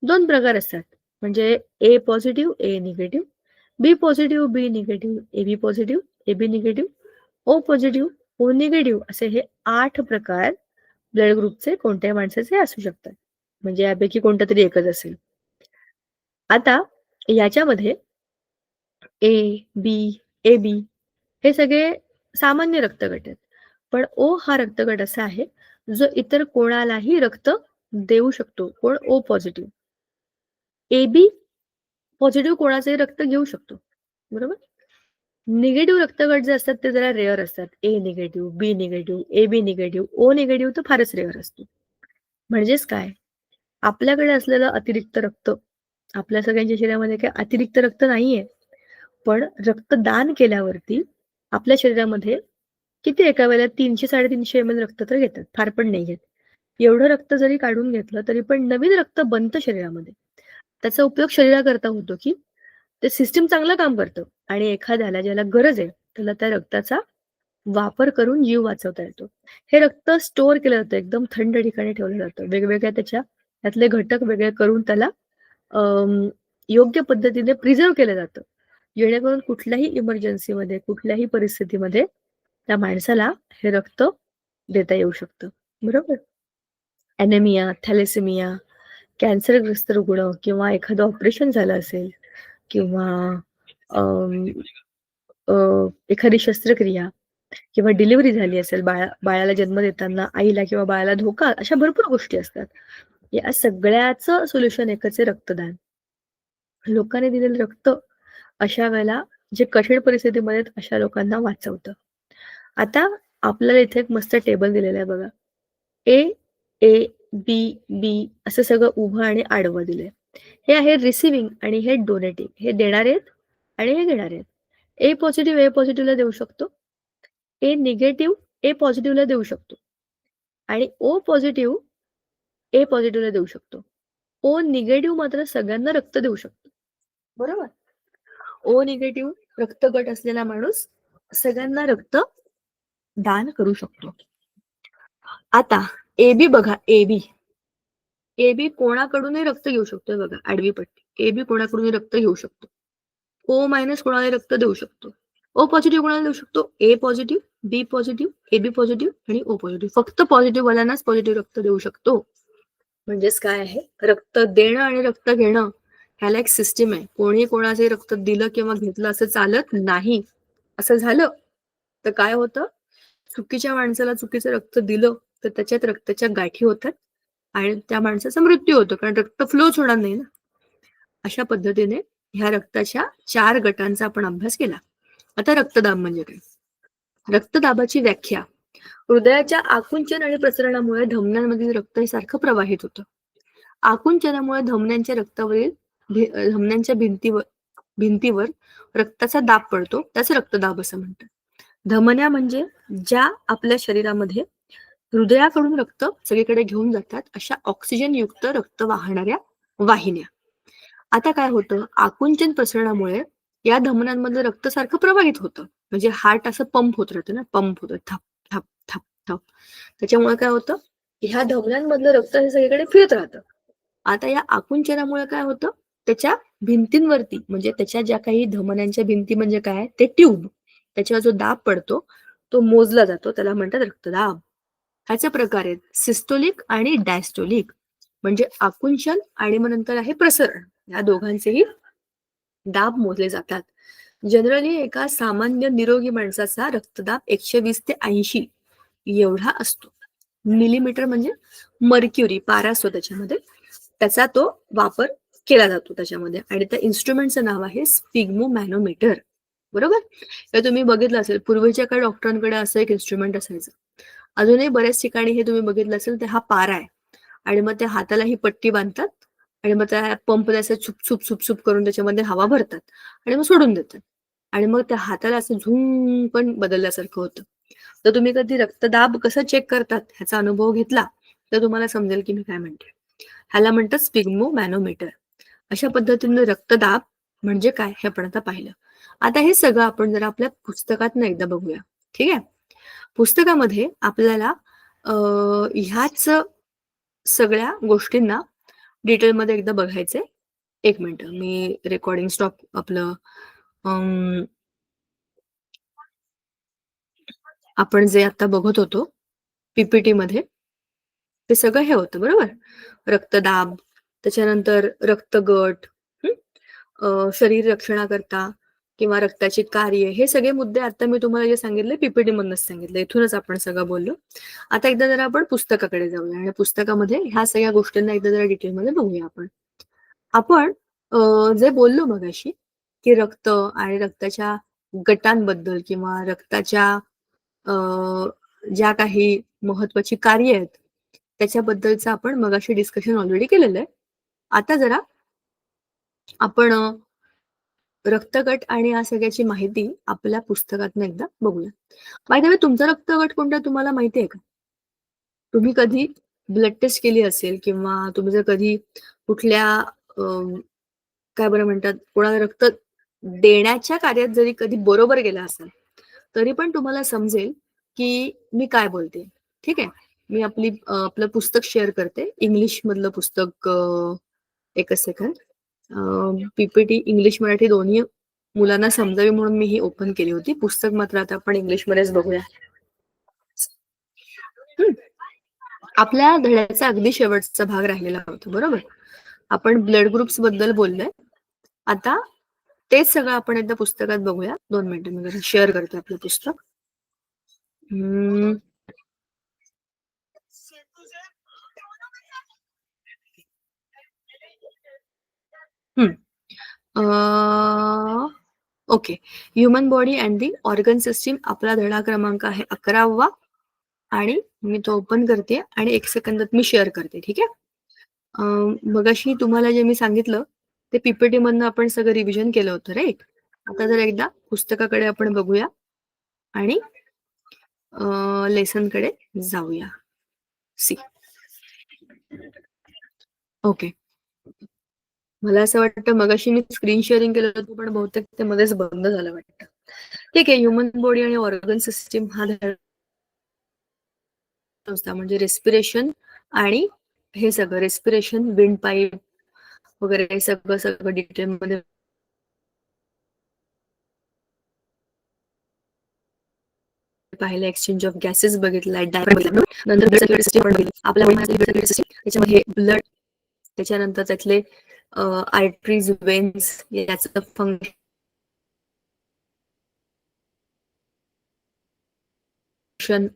2 प्रकार असतात. म्हणजे A positive, A negative, B positive, B negative, AB positive, AB negative, O positive, O negative असे हे 8 प्रकार ब्लड ग्रुपचे कोणत्याही माणसाचे असू शकतात. म्हणजे यापैकी कोणता तरी एकच असेल. आता याच्यामध्ये ए, बी, एबी हे सगळे सामान्य रक्तगट आहेत. पण ओ हा रक्तगट असा आहे, जो इतर कोणालाही रक्त देऊ शकतो. कोण? O positive. एबी पॉझिटिव्ह कोणाचंही रक्त घेऊ शकतो. बरोबर? निगेटिव्ह रक्तगट जे असतात ते जरा रेअर असतात. A negative, B negative, AB negative, O negative तर फारच रेअर असतो. म्हणजेच काय? आपल्याकडे असलेलं अतिरिक्त रक्त, आपल्या सगळ्यांच्या शरीरामध्ये काही अतिरिक्त रक्त नाहीये. पण रक्तदान केल्यावरती आपल्या शरीरामध्ये किती एका वेळेला 300-350 ml रक्त तर घेतात. फार पण नाही घेत. एवढं रक्त जरी काढून घेतलं तरी पण नवीन रक्त बनतं शरीरामध्ये. त्याचा उपयोग शरीराकरता होतो, की ते सिस्टम चांगलं काम करतं आणि एखाद्याला ज्याला गरज आहे, त्याला त्या रक्ताचा वापर करून जीव वाचवता येतो. हे रक्त स्टोअर केलं जातं, एकदम थंड ठिकाणी ठेवलं जातं. वेगवेगळ्या त्यातले घटक वेगळे करून त्याला योग्य पद्धतीने प्रिझर्व्ह केलं जातं. जेणेकरून कुठल्याही इमर्जन्सीमध्ये, कुठल्याही परिस्थितीमध्ये त्या माणसाला हे रक्त देता येऊ शकतं. बरोबर? ॲनेमिया, थॅलेसेमिया, कॅन्सरग्रस्त रुग्ण किंवा एखादं ऑपरेशन झालं असेल किंवा अं, एखादी शस्त्रक्रिया किंवा डिलिव्हरी झाली असेल, बाळाला जन्म देताना आईला किंवा बाळाला धोका, अशा भरपूर गोष्टी असतात. या सगळ्याचं सोल्युशन एकच आहे, रक्तदान. लोकांनी दिलेलं रक्त अशा वेळेला जे कठीण परिस्थितीमध्ये आहेत, अशा लोकांना वाचवतं. आता आपल्याला इथे एक मस्त टेबल दिलेला आहे बघा. ए, ए, बी, बी असं सगळं उभं आणि आडवं दिलंय. हे आहे रिसिव्हिंग आणि हे डोनेटिंग. हे देणारे आहेत आणि हे घेणारे आहेत. ए पॉझिटिव्ह ए पॉझिटिव्हला देऊ शकतो. ए निगेटिव्ह ए पॉझिटिव्हला देऊ शकतो. आणि ओ पॉझिटिव्ह ए पॉझिटिव्हला देऊ शकतो. ओ निगेटिव्ह मात्र सगळ्यांना रक्त देऊ शकतो. बरोबर? ओ निगेटिव्ह रक्तगट असलेला माणूस सगळ्यांना रक्त दान करू शकतो. आता एबी बघा, एबी एबी कोणाकडूनही रक्त घेऊ शकतोय बघा, आडवी पट्टी. एबी कोणाकडूनही रक्त घेऊ शकतो. ओ मायनस कोणाला रक्त देऊ शकतो. ओ पॉझिटिव्ह कोणाला देऊ शकतो? ए पॉझिटिव्ह, बी पॉझिटिव्ह, एबी पॉझिटिव्ह आणि ओ पॉझिटिव्ह. फक्त पॉझिटिव्ह वाल्यांनाच पॉझिटिव्ह रक्त देऊ शकतो. म्हणजेच काय आहे? रक्त देणं आणि रक्त घेणं ह्याला एक सिस्टीम आहे. कोणी कोणाचे रक्त दिलं किंवा घेतलं असं चालत नाही. असं झालं तर काय होतं? चुकीच्या माणसाला चुकीचं रक्त दिलं तर त्याच्यात रक्ताच्या गाठी होतात आणि त्या माणसाचा मृत्यू होतो, कारण रक्त फ्लोच होणार नाही ना. अशा पद्धतीने ह्या रक्ताच्या 4 गटांचा आपण अभ्यास केला. आता रक्तदाब म्हणजे काय? रक्तदाबाची व्याख्या. हृदयाच्या आकुंचन आणि प्रसरणामुळे धमन्यांमधील रक्त हे सारखं प्रवाहित होतं. आकुंचनामुळे धमन्यांच्या भिंतीवर रक्ताचा दाब पडतो. त्याच रक्तदाब असं म्हणतात. धमन्या म्हणजे ज्या आपल्या शरीरामध्ये हृदयाकडून रक्त सगळीकडे घेऊन जातात, अशा ऑक्सिजन युक्त रक्त वाहणाऱ्या वाहिन्या. आता काय होतं? आकुंचन प्रसरणामुळे या धमन्यांमध्ये रक्त सारखं प्रवाहित होतं. म्हणजे हार्ट असं पंप होत राहतं ना, पंप होतं थप थप थप थप. त्याच्यामुळे काय होतं? ह्या धमन्यांमधलं रक्त हे सगळीकडे फिरत राहतं. आता या आकुंचनामुळे काय होतं? त्याच्या भिंतींवरती म्हणजे त्याच्या ज्या काही धमन्यांच्या भिंती म्हणजे काय ते ट्यूब, त्याच्यावर जो दाब पडतो तो मोजला जातो, त्याला म्हणतात रक्तदाब. ह्याचे प्रकार आहेत सिस्टोलिक आणि डायस्टोलिक, म्हणजे आकुंचन आणि मग नंतर आहे प्रसरण. या दोघांचेही दाब मोजले जातात. जनरली एका सामान्य निरोगी माणसाचा रक्तदाब 120 ते 80 एवढा असतो. मिलीमीटर म्हणजे मर्क्युरी, पारा असतो त्याच्यामध्ये, त्याचा तो वापर केला जातो त्याच्यामध्ये. आणि त्या इन्स्ट्रुमेंटचं नाव आहे स्पिग्मोमॅनोमीटर. बरोबर. हे तुम्ही बघितलं असेल, पूर्वीच्या काळी डॉक्टरांकडे असं एक इन्स्ट्रुमेंट असायचं. अजूनही बऱ्याच ठिकाणी हे तुम्ही बघितलं असेल, ते हा पारा आहे आणि मग त्या हाताला ही पट्टी बांधतात आणि मग त्या पंप असं छुप करून त्याच्यामध्ये हवा भरतात आणि मग सोडून देतात आणि मग त्या हाताला असं झूम पण बदलल्यासारखं होतं. तर तुम्ही कधी रक्तदाब कसं चेक करतात ह्याचा अनुभव घेतला तर तुम्हाला समजेल की मी काय म्हणते. ह्याला म्हणतात स्पिग्मोमॅनोमीटर. अशा पद्धतीने रक्तदाब म्हणजे काय हे आपण आता पाहिलं. आता हे सगळं आपण जरा आपल्या पुस्तकातनं एकदा बघूया. ठीक आहे. पुस्तकामध्ये आपल्याला ह्याच सगळ्या गोष्टींना डिटेलमध्ये एकदा बघायचंय. 1 मिनिट मी रेकॉर्डिंग स्टॉप आपलं आपण जे आता बघत होतो पीपीटी मध्ये ते सगळं हे होतं बरोबर. रक्तदाब, त्याच्यानंतर रक्तगट, शरीर रक्षणाकरता किंवा रक्ताची कार्य, हे सगळे मुद्दे आता मी तुम्हाला जे सांगितले पीपीटी मधनच सांगितलं. इथूनच आपण सगळं बोललो. आता एकदा जरा आपण पुस्तकाकडे जाऊया आणि पुस्तकामध्ये ह्या सगळ्या गोष्टींना एकदा जरा डिटेलमध्ये बघूया आपण. आपण जे बोललो मगाशी की रक्त आणि रक्ताच्या गटांबद्दल किंवा रक्ताच्या ज्या काही महत्वाची कार्य आहेत त्याच्याबद्दलचं आपण मगाशी डिस्कशन ऑलरेडी केलेलं आहे. आता जरा आपण रक्तगट आणि या सगळ्याची माहिती आपल्या पुस्तकातनं एकदा बघूया. बाय द वे तुमचा रक्तगट कोणता तुम्हाला माहिती आहे का? तुम्ही कधी ब्लड टेस्ट केली असेल किंवा तुम्ही जर कधी कुठल्या काय बरं म्हणतात कोणाला रक्त देण्याच्या कार्यात जरी कधी बरोबर गेला असाल तरी पण तुम्हाला समजेल की मी काय बोलते. ठीक आहे. मी आपलं पुस्तक शेअर करते. इंग्लिश मधलं पुस्तक. एकच सेकंड. पीपीटी इंग्लिश मराठी दोन्ही मुलांना समजावी म्हणून मी ही ओपन केली होती. पुस्तक मात्र आता आपण इंग्लिश मध्येच बघूया. आपल्या धड्याचा अगदी शेवटचा भाग राहिलेला होता बरोबर. आपण ब्लड ग्रुप्स बद्दल बोललोय. आता तेच सगळं आपण एकदा पुस्तकात बघूया. 2 मिनिटं मी शेअर करते आपलं पुस्तक. Okay. Human body and the organ system आपला धडा क्रमांक आहे 11वा आणि मी तो ओपन करते आणि 1 सेकंदात मी शेअर करते. ठीक आहे. मगाशी तुम्हाला जे मी सांगितलं ते पीपीटी मधनं आपण सगळं रिव्हिजन केलं होतं राईट. आता जर एकदा पुस्तकाकडे आपण बघूया आणि लेसन कडे जाऊया. सी. ओके. मला असं वाटतं मगाशी मी स्क्रीन शेअरिंग केलं होतं पण बहुतेक ते मध्येच बंद झालं वाटतं. ठीक आहे. ह्युमन बॉडी आणि ऑर्गन सिस्टीम हा म्हणजे रेस्पिरेशन आणि हे सगळं रेस्पिरेशन, विंड पाईप वगैरे हे सगळं डिटेलमध्ये पाहिलं. एक्सचेंज ऑफ गॅसेस बघितलाय. नंतर त्याच्यामध्ये ब्लड, त्याच्यानंतर त्यातले आर्टरीज, वेन्स याचं फंक्शन,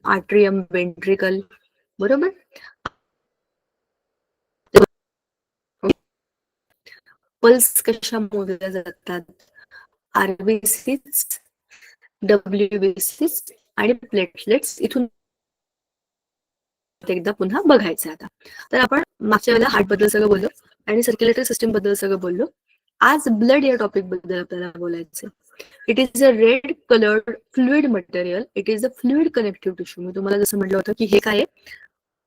आर्ट्रियम, वेंट्रिकल बरोबर. पल्स कशा मोजल्या जातात, आरबीसीस, डब्ल्यूबीसीस आणि प्लेटलेट्स इथून एकदा पुन्हा बघायचं. आता तर आपण मागच्या वेळेला हार्ट बद्दल सगळं बोललो आणि सर्क्युलेटरी सिस्टीम बद्दल सगळं बोललो. आज ब्लड या टॉपिक बद्दल आपल्याला बोलायचं. It is a red coloured fluid material. It is a fluid connective tissue. मी तुम्हाला जसं म्हटलं होतं की हे काय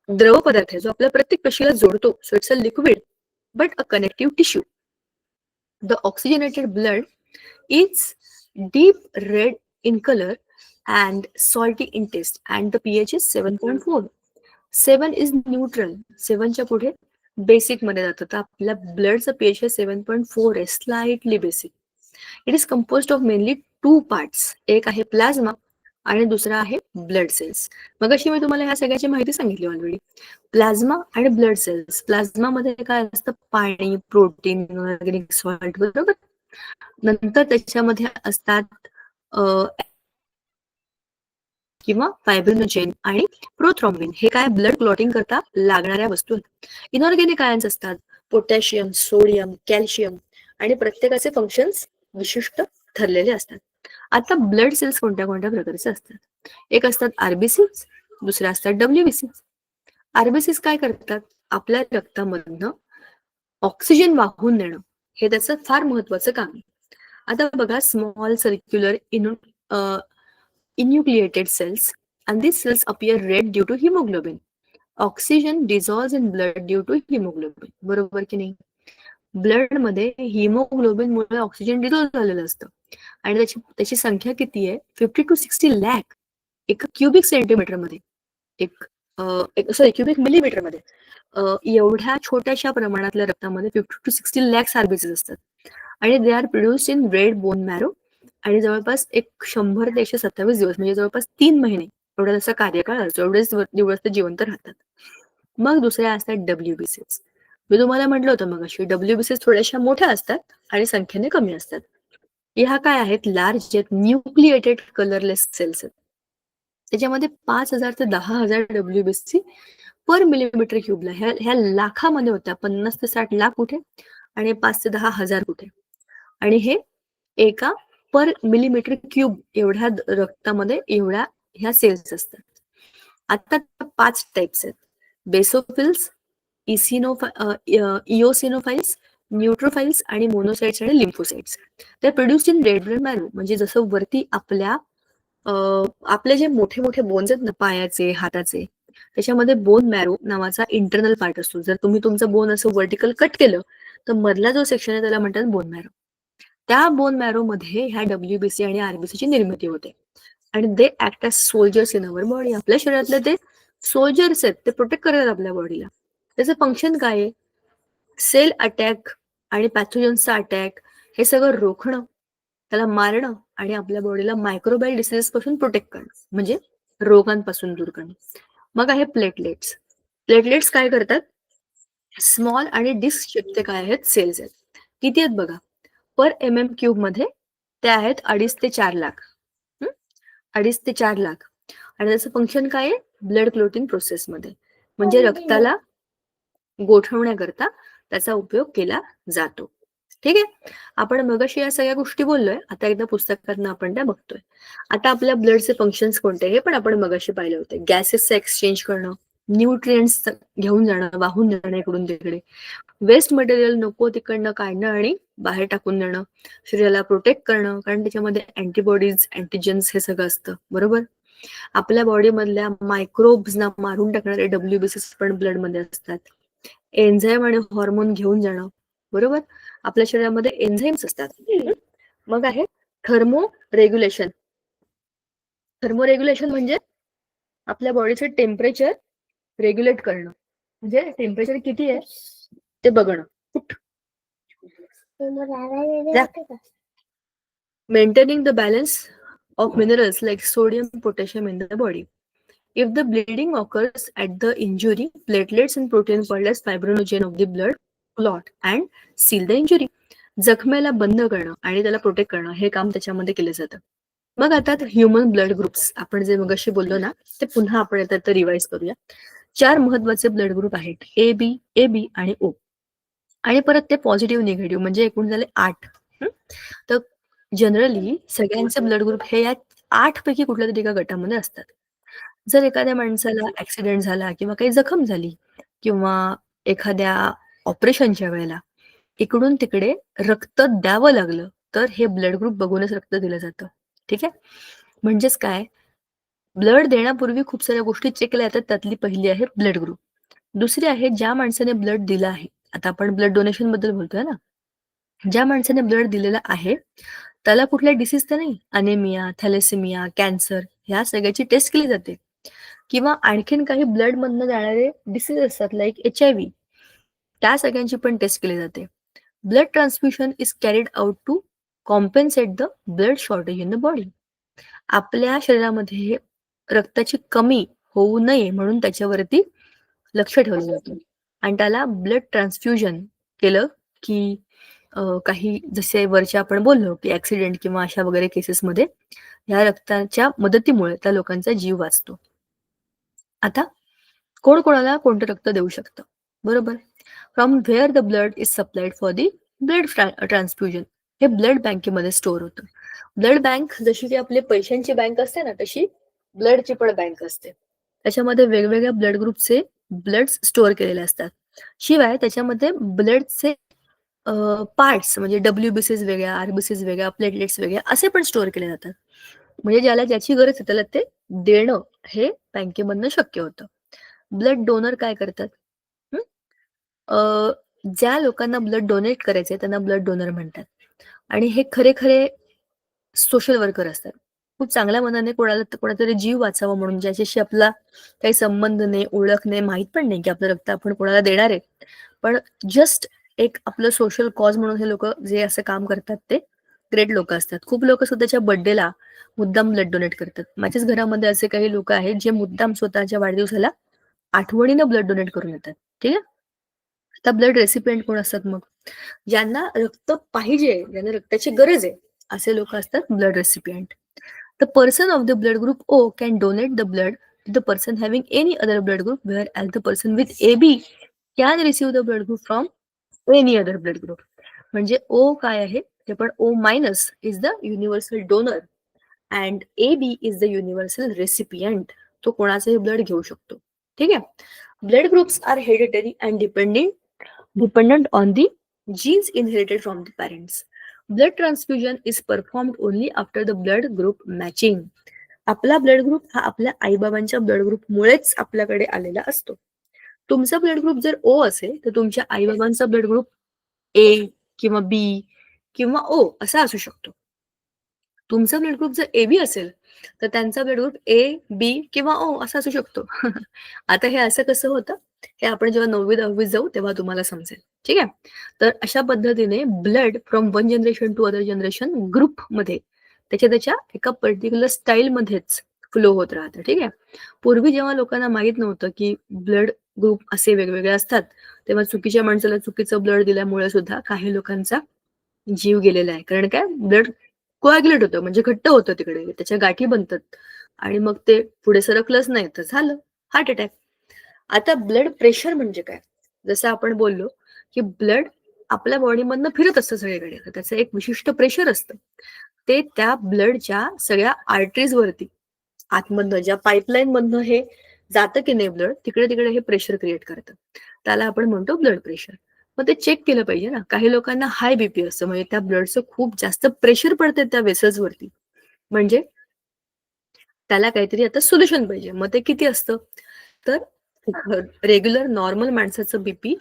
द्रव पदार्थ आहे जो आपल्या प्रत्येक पेशीला जोडतो. So it's a liquid but a connective tissue. The oxygenated blood is deep red in color and salty in taste and the pH is 7.4. 7 is neutral. 7 च्या पुढे बेसिक मध्ये जातो. तर आपल्या ब्लडचं pH आहे 7.4 आहे, slightly basic. It is composed of mainly 2 parts. एक आहे प्लाझ्मा आणि दुसरा आहे ब्लड सेल्स. मगाशी मी तुम्हाला ह्या सगळ्याची माहिती सांगितली ऑलरेडी. प्लाझ्मा आणि ब्लड सेल्स. प्लाझ्मामध्ये काय असतं? पाणी, प्रोटीन, ऑर्गॅनिक सॉल्ट, बरोबर. नंतर त्याच्यामध्ये असतात किंवा फायब्रिनोजेन आणि प्रोथ्रॉम्बिन. हे काय? ब्लड क्लॉटिंग करता लागणाऱ्या वस्तू आहेत. इनऑर्गॅनिक आयन्स असतात पोटॅशियम, सोडियम, कॅल्शियम आणि प्रत्येकाचे फंक्शन्स विशिष्ट ठरलेले असतात. आता ब्लड सेल्स कोणत्या कोणत्या प्रकारचे असतात? एक असतात आरबीसीज, दुसऱ्या असतात डब्ल्यूबीसीज. आरबीसीज काय करतात? आपल्या रक्तामधनं ऑक्सिजन वाहून नेणं हे त्याचं फार महत्वाचं काम आहे. आता बघा, small circular enucleated cells, and these cells appear red due to hemoglobin. Oxygen dissolves in blood due to hemoglobin. बरोबर की नाही? ब्लड मध्ये हिमोग्लोबिन मुळे ऑक्सिजन डिझॉल्व्ह झालेलं असतं आणि त्याची संख्या किती आहे? 50 to 60 लॅक एक क्युबिक सेंटीमीटर मध्ये, सॉरी क्युबिक मिलीमीटर मध्ये. एवढ्या छोट्याशा प्रमाणातल्या रक्तामध्ये 50 to 60 लॅक्स आरबीसीज असतात आणि they are produced in red bone marrow. आणि जवळपास 100 ते 127 दिवस म्हणजे जवळपास 3 महिने एवढा त्याचा कार्यकाळ असतो. एवढेच दिवस ते जिवंत राहतात. मग दुसऱ्या असतात डब्ल्यूबीसीज. मी तुम्हाला म्हटलं होतं मग अशी डब्ल्यूबीसीज थोड्याशा मोठ्या असतात आणि संख्येने कमी असतात. ह्या काय आहेत? लार्ज आहेत, न्यूक्लिएटेड कलरलेस सेल्स आहेत. त्याच्यामध्ये 5,000 ते 10,000 डब्ल्यूबीसी पर मिलीमीटर क्यूबला. ह्या लाखामध्ये होत्या. 50 ते 60 लाख कुठे आणि 5 ते 10,000 कुठे. आणि हे एका पर मिलीमीटर क्यूब एवढ्या रक्तामध्ये एवढ्या ह्या सेल्स असतात. आता 5 टाइप्स आहेत: बेसोफिल्स, इओसिनोफाइल्स, न्यूट्रोफाइल्स आणि मोनोसाइट्स आणि लिम्फोसाइट्स. ते produced in red blood marrow. म्हणजे जसं वरती आपले जे मोठे मोठे बोन्स आहेत ना, पायाचे, हाताचे, त्याच्यामध्ये बोन मॅरो नावाचा इंटरनल पार्ट असतो. जर तुम्ही तुमचं बोन असं व्हर्टिकल कट केलं तर मधला जो सेक्शन आहे त्याला म्हणतात बोन मॅरो. त्या बोन मॅरो मध्ये ह्या डब्ल्यूबीसी आणि आरबीसीची निर्मिती होते आणि they act as soldiers in our body. आपल्या शरीरातले ते सोल्जर्स आहेत, ते प्रोटेक्ट करतात आपल्या बॉडीला. त्याचं फंक्शन काय आहे? सेल अटॅक आणि पॅथोजन्सचा अटॅक हे सगळं रोखणं, त्याला मारणं आणि आपल्या बॉडीला मायक्रोबायल डिसीजेस पासून प्रोटेक्ट करणं, म्हणजे रोगांपासून दूर करणं. मग आहे प्लेटलेट्स. प्लेटलेट्स काय करतात? स्मॉल आणि डिस्क शेपचे काय आहेत? सेल्स आहेत. किती आहेत बघा? पर एम एम क्यूब मध्ये ते आहेत 2.5 ते 4 लाख. 2.5 ते 4 लाख. आणि त्याचं फंक्शन काय आहे? ब्लड क्लोटिंग प्रोसेस मध्ये, म्हणजे रक्ताला गोठवण्याकरता त्याचा उपयोग केला जातो. ठीक आहे. आपण मगाशी या सगळ्या गोष्टी बोललोय. आता एकदा पुस्तकातनं आपण त्या बघतोय. आता आपल्या ब्लडचे फंक्शन्स कोणते हे पण आपण मगाशी पाहिले होते. गॅसेसचं एक्सचेंज करणं, न्यूट्रिएंट्स घेऊन जाणं, वाहून जाणं इकडून तिकडे, वेस्ट मटेरियल नको तिकडनं काढणं आणि बाहेर टाकून देणं, शरीराला प्रोटेक्ट करणं, कारण त्याच्यामध्ये अँटीबॉडीज, अँटीजेन्स हे सगळं असतं, बरोबर. आपल्या बॉडी मधल्या मायक्रोब्सना मारून टाकणारे डब्ल्यूबीसीस पण ब्लड मध्ये असतात. एन्झाईम आणि हॉर्मोन घेऊन जाणं, बरोबर. आपल्या शरीरामध्ये एन्झाईम्स असतात. मग आहे थर्मो रेग्युलेशन. थर्मो रेग्युलेशन म्हणजे आपल्या बॉडीचे टेम्परेचर रेग्युलेट करणं, म्हणजे टेम्परेचर किती आहे ते बघणं. Maintaining the balance of minerals like sodium, potassium in the body. If the bleeding occurs at the injury, platelets and protein called as fibrinogen of the blood clot and seal the injury. जखमेला बंद करणं आणि त्याला protect करणं हे काम त्याच्यामध्ये केलं जातं. मग आता ह्युमन ब्लड ग्रुप्स आपण जे मगाशी बोललो ना, ते पुन्हा आपण आता रिवाइज करूया. 4 महत्वाचे ब्लड ग्रुप आहेत: ए बी आणि ओ. आणि परत ते पॉझिटिव्ह निगेटिव्ह म्हणजे एकूण झाले 8. तर जनरली सगळ्यांचे ब्लड ग्रुप हे या 8 पैकी कुठल्या तरी एका गटामध्ये असतात. जर एखाद्या माणसाला ऍक्सिडेंट झाला किंवा काही जखम झाली किंवा एखाद्या ऑपरेशनच्या वेळेला इकडून तिकडे रक्त द्यावं लागलं तर हे ब्लड ग्रुप बघूनच रक्त दिलं जातं. ठीक आहे. म्हणजेच काय, ब्लड देण्यापूर्वी खूप साऱ्या गोष्टी चेक केल्या जातात. त्यातली पहिली आहे ब्लड ग्रुप. दुसरी आहे ज्या माणसाने ब्लड दिलं आहे. आता आपण ब्लड डोनेशन बद्दल बोलतोय ना, ज्या माणसाने ब्लड दिलेलं आहे त्याला कुठल्या डिसीज तर नाही, अनेमिया, थॅलेसेमिया, कॅन्सर ह्या सगळ्याची टेस्ट केली जाते. किंवा आणखीन काही ब्लड मधनं जाणारे डिसीज असतात लाईक HIV, त्या सगळ्यांची पण टेस्ट केली जाते. Blood transfusion is carried out to compensate the blood shortage in the body. आपल्या शरीरामध्ये रक्ताची कमी होऊ नये म्हणून त्याच्यावरती लक्ष ठेवलं जातं आणि त्याला ब्लड ट्रान्सफ्युजन केलं की काही जसे वरच्या आपण बोललो की ऍक्सिडेंट किंवा अशा वगैरे केसेसमध्ये या रक्ताच्या मदतीमुळे त्या लोकांचा जीव वाचतो. आता कोण कोणाला कोणतं रक्त देऊ शकतं, बरोबर? From where the blood is supplied for the blood transfusion. हे ब्लड बँकेमध्ये स्टोअर होतं. ब्लड बँक जशी की आपली पैशांची बँक असते ना, तशी ब्लडची पण बँक असते. त्याच्यामध्ये वेगवेगळ्या ब्लड ग्रुपचे ब्लड स्टोअर केलेले असतात. शिवाय त्याच्यामध्ये ब्लडचे पार्ट्स म्हणजे WBCs वेगळ्या, RBCs वेगळ्या, प्लेटलेट्स वेगळ्या असे पण स्टोअर केले जातात. म्हणजे ज्याला ज्याची गरज आहे त्याला ते देणं हे बँकेमधनं शक्य होतं. ब्लड डोनर काय करतात? ज्या लोकांना ब्लड डोनेट करायचे त्यांना ब्लड डोनर म्हणतात आणि हे खरे खरे सोशल वर्कर असतात. खूप चांगल्या मनाने कोणातरी जीव वाचावा म्हणून, ज्याच्याशी आपला काही संबंध नाही, ओळख नाही, माहित पण नाही की आपलं रक्त आपण कोणाला देणार आहे, पण जस्ट एक आपलं सोशल कॉज म्हणून हे लोक जे असं काम करतात ते ग्रेट लोक असतात. खूप लोक स्वतःच्या बर्थडेला मुद्दाम ब्लड डोनेट करतात. माझ्याच घरामध्ये असे काही लोक आहेत जे मुद्दाम स्वतःच्या वाढदिवसाला आठवणीनं ब्लड डोनेट करून येतात. ठीक आहे. आता ब्लड रेसिपियंट कोण असतात मग? ज्यांना रक्त पाहिजे, ज्यांना रक्ताची गरज आहे, असे लोक असतात blood recipient. The person of the blood group O can donate the blood to the person having any other blood group, whereas the person with AB can receive the blood group from any other blood group. म्हणजे O काय आहे ते पण O minus is the universal donor and AB is the universal recipient. तो कोणाचंही blood घेऊ शकतो. ठीक आहे. Blood groups are hereditary and dependent on the genes inherited from the parents. Blood transfusion is performed only after the blood group matching. आपला blood group हा आपल्या आईबाबांच्या blood group मुळेच आपल्याकडे आलेला असतो. तुमचा ब्लड ग्रुप जर O असेल तर तुमच्या आईबाबांचा ब्लड ग्रुप A किंवा B किंवा O असा असू शकतो. तुमचा ब्लड ग्रुप जर AB असेल तर त्यांचा ब्लड ग्रुप A, B किंवा O असा असू शकतो. आता हे असं कसं होतं हे आपण जेव्हा 9वी-10वीत जाऊ तेव्हा तुम्हाला समजेल. ठीक आहे. तर अशा पद्धतीने blood from one generation to other generation ग्रुपमध्ये त्याच्या एका पर्टिक्युलर स्टाईलमध्येच फ्लो होत राहतं. ठीक आहे. पूर्वी जेव्हा लोकांना माहित नव्हतं की ब्लड ग्रुप असे वेगवेगळे असतात, तेव्हा चुकीच्या माणसाला चुकीचं ब्लड दिल्यामुळे सुद्धा काही लोकांचा जीव गेलेला आहे. कारण काय, ब्लड कोॲग्युलेट होतं म्हणजे घट्ट होतं तिकडे, त्याच्या गाठी बनतात आणि मग ते पुढे सरकलंच नाही तर झालं हार्ट अटॅक. आता ब्लड प्रेशर म्हणजे काय? जसं आपण बोललो की ब्लड आपल्या बॉडीमधनं फिरत असतं सगळीकडे, तर त्याचं एक विशिष्ट प्रेशर असतं. ते त्या ब्लडच्या सगळ्या आर्टरीज वरती आतमधनं ज्या पाईपलाईन मधनं हे जातं की नाही ब्लड, तिकडे तिकडे हे प्रेशर क्रिएट करतं. त्याला आपण म्हणतो ब्लड प्रेशर. मग ते चेक केलं पाहिजे ना. काही लोकांना हाय बीपी असतं, म्हणजे त्या ब्लडचं खूप जास्त प्रेशर पडते त्या वेसल्स वरती, म्हणजे त्याला काहीतरी आता सोल्युशन पाहिजे. मग ते किती असतं? तर रेग्युलर नॉर्मल माणसाचं बीपी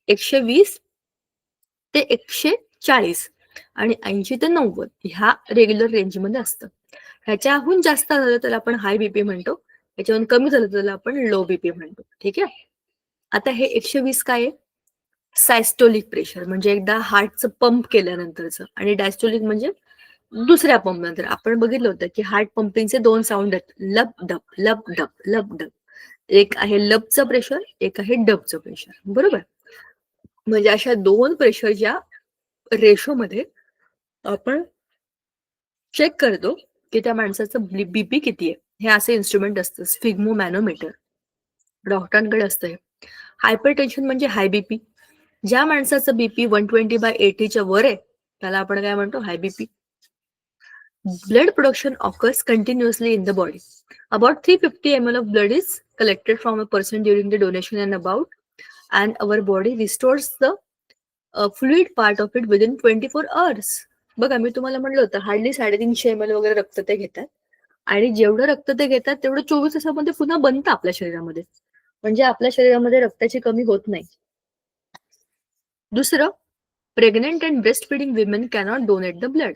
120 ते 140 आणि 80 ते 90 ह्या रेग्युलर रेंजमध्ये असतं. ह्याच्याहून जास्त झालं तर आपण हाय बीपी म्हणतो, ह्याच्याहून कमी झालं तर आपण लो बीपी म्हणतो. ठीक आहे. आता हे 120 काय आहे? सायस्टोलिक प्रेशर म्हणजे एकदा हार्टचं पंप केल्यानंतरचं, आणि डायस्टोलिक म्हणजे दुसऱ्या पंप नंतर. आपण बघितलं होतं की हार्ट पंपिंगचे 2 साऊंड आहेत, लब डब लब डब लब डब. एक आहे लबचं प्रेशर, एक आहे डबचं प्रेशर, बरोबर? म्हणजे अशा 2 प्रेशरच्या रेशोमध्ये आपण चेक करतो की त्या माणसाचं बीपी किती आहे. हे असे इन्स्ट्रुमेंट असतं, स्फिग्मोमॅनोमीटर, डॉक्टरांकडे असतं. हायपरटेन्शन म्हणजे हाय बीपी. ज्या माणसाचं बीपी 120/80च्या वर आहे त्याला आपण काय म्हणतो? High BP. Blood production occurs continuously in the body. About 350 ml of blood is collected from a person during the donation and our body restores the fluid part of it within 24 hours. बघा, मी तुम्हाला म्हणलं होतं hardly 350 ml वगैरे रक्त ते घेतात आणि जेवढं रक्त ते घेतात तेवढं 24 तासामध्ये पुन्हा बनतं आपल्या शरीरामध्ये. म्हणजे आपल्या शरीरामध्ये रक्ताची कमी होत नाही. दुसरं, pregnant and breast feeding women cannot donate the blood.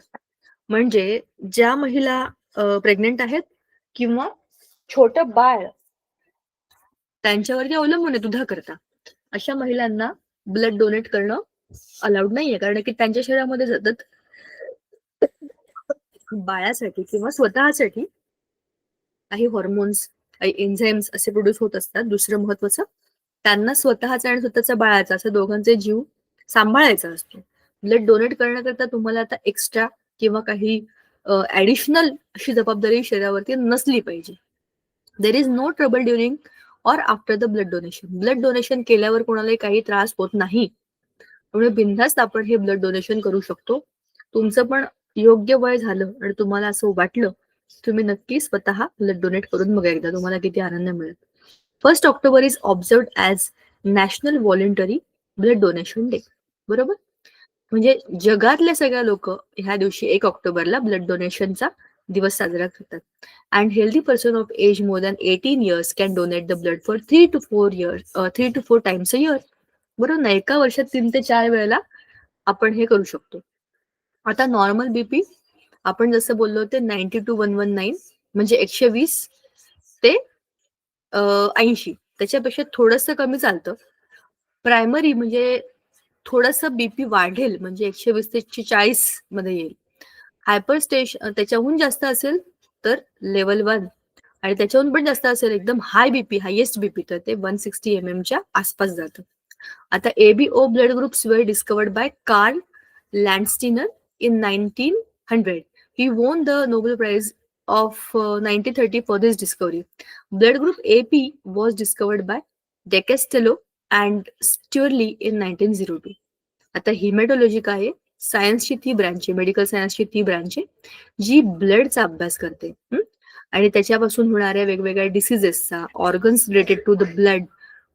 म्हणजे ज्या महिला प्रेग्नेंट आहेत किंवा छोटं बाळ त्यांच्यावरती अवलंबून आहे दुधाकरता, अशा महिलांना ब्लड डोनेट करणं अलाउड नाहीये, कारण की त्यांच्या शरीरामध्ये सतत बाळासाठी किंवा स्वतःसाठी काही हॉर्मोन्स, काही एन्झाईम्स असे प्रोड्यूस होत असतात. दुसरं महत्वाचं, त्यांना स्वतःचा आणि स्वतःच्या बाळाचा असं दोघांचे जीव सांभाळायचा असतो. ब्लड डोनेट करण्याकरता तुम्हाला आता एक्स्ट्रा किंवा काही ऍडिशनल अशी जबाबदारी शरीरावरती नसली पाहिजे. There is no trouble during or after the blood donation. Blood donation केल्यावर कोणालाही काही त्रास होत नाही. त्यामुळे बिनधास्त आपण हे ब्लड डोनेशन करू शकतो. तुमचं पण योग्य वय झालं आणि तुम्हाला असं वाटलं, तुम्ही नक्की स्वतः ब्लड डोनेट करून बघा एकदा, तुम्हाला किती आनंद मिळेल. 1 October is observed as national voluntary blood donation day. बरोबर? म्हणजे जगातले सगळे लोक ह्या दिवशी 1 ऑक्टोबरला ब्लड डोनेशनचा दिवस साजरा करतात. And healthy person of age more than 18 years can donate the blood for 3 to 4 times a year. बरोबर ना? एका वर्षात 3 ते 4 वेळेला आपण हे करू शकतो. आता नॉर्मल बीपी आपण जसं बोललो ते 90 to 119 म्हणजे 120 ते 80, त्याच्यापेक्षा थोडंसं कमी चालतं. प्रायमरी म्हणजे थोडंसं बीपी वाढेल, म्हणजे 120 ते 140 मध्ये येईल. हायपर त्याच्याहून जास्त असेल तर लेवल 1, आणि त्याच्याहून पण जास्त असेल एकदम हाय बीपी, हायेस्ट बीपी, तर ते 160 च्या आसपास जातं. आता एबीओ ब्लड ग्रुप्स वर discovered by Karl Landsteiner in 1900. He won the Nobel Prize of 1930 for this discovery. Blood group AP was discovered by De Castello and Sturley in 1902. आता haematology काय आहे? सायन्सची ती ब्रांच आहे, मेडिकल सायन्सची ती branch आहे, जी ब्लडचा अभ्यास करते. आणि त्याच्यापासून होणाऱ्या वेगवेगळ्या डिसिजेसचा, organs related to the blood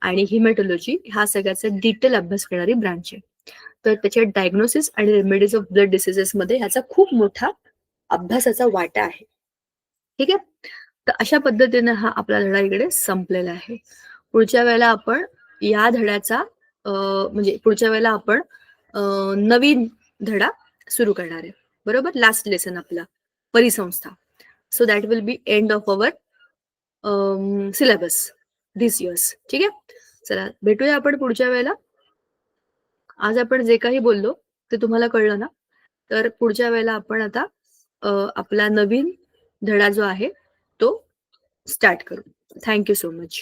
आणि हिमॅटॉलॉजी ह्या सगळ्याचा डिटेल अभ्यास करणारी ब्रांच आहे. तर त्याच्या डायग्नोसिस आणि रेमेडीज ऑफ ब्लड डिसिजेस मध्ये ह्याचा खूप मोठा अभ्यासाचा वाटा आहे. ठीक आहे? तर अशा पद्धतीने हा आपला धडा इकडे संपलेला आहे. पुढच्या वेळेला आपण या धड्याचा म्हणजे पुढच्या वेळेला आपण नवीन धडा सुरू करणार आहे. बरोबर? लास्ट लेसन आपला परिसंस्था. So that will be end of our syllabus this years. ठीक आहे? चला भेटूया आपण पुढच्या वेळेला. आज आपण जे काही बोललो ते तुम्हाला कळलं ना? तर पुढच्या वेळेला आपण आता आपला नवीन धडा जो आहे तो स्टार्ट करू. Thank you so much.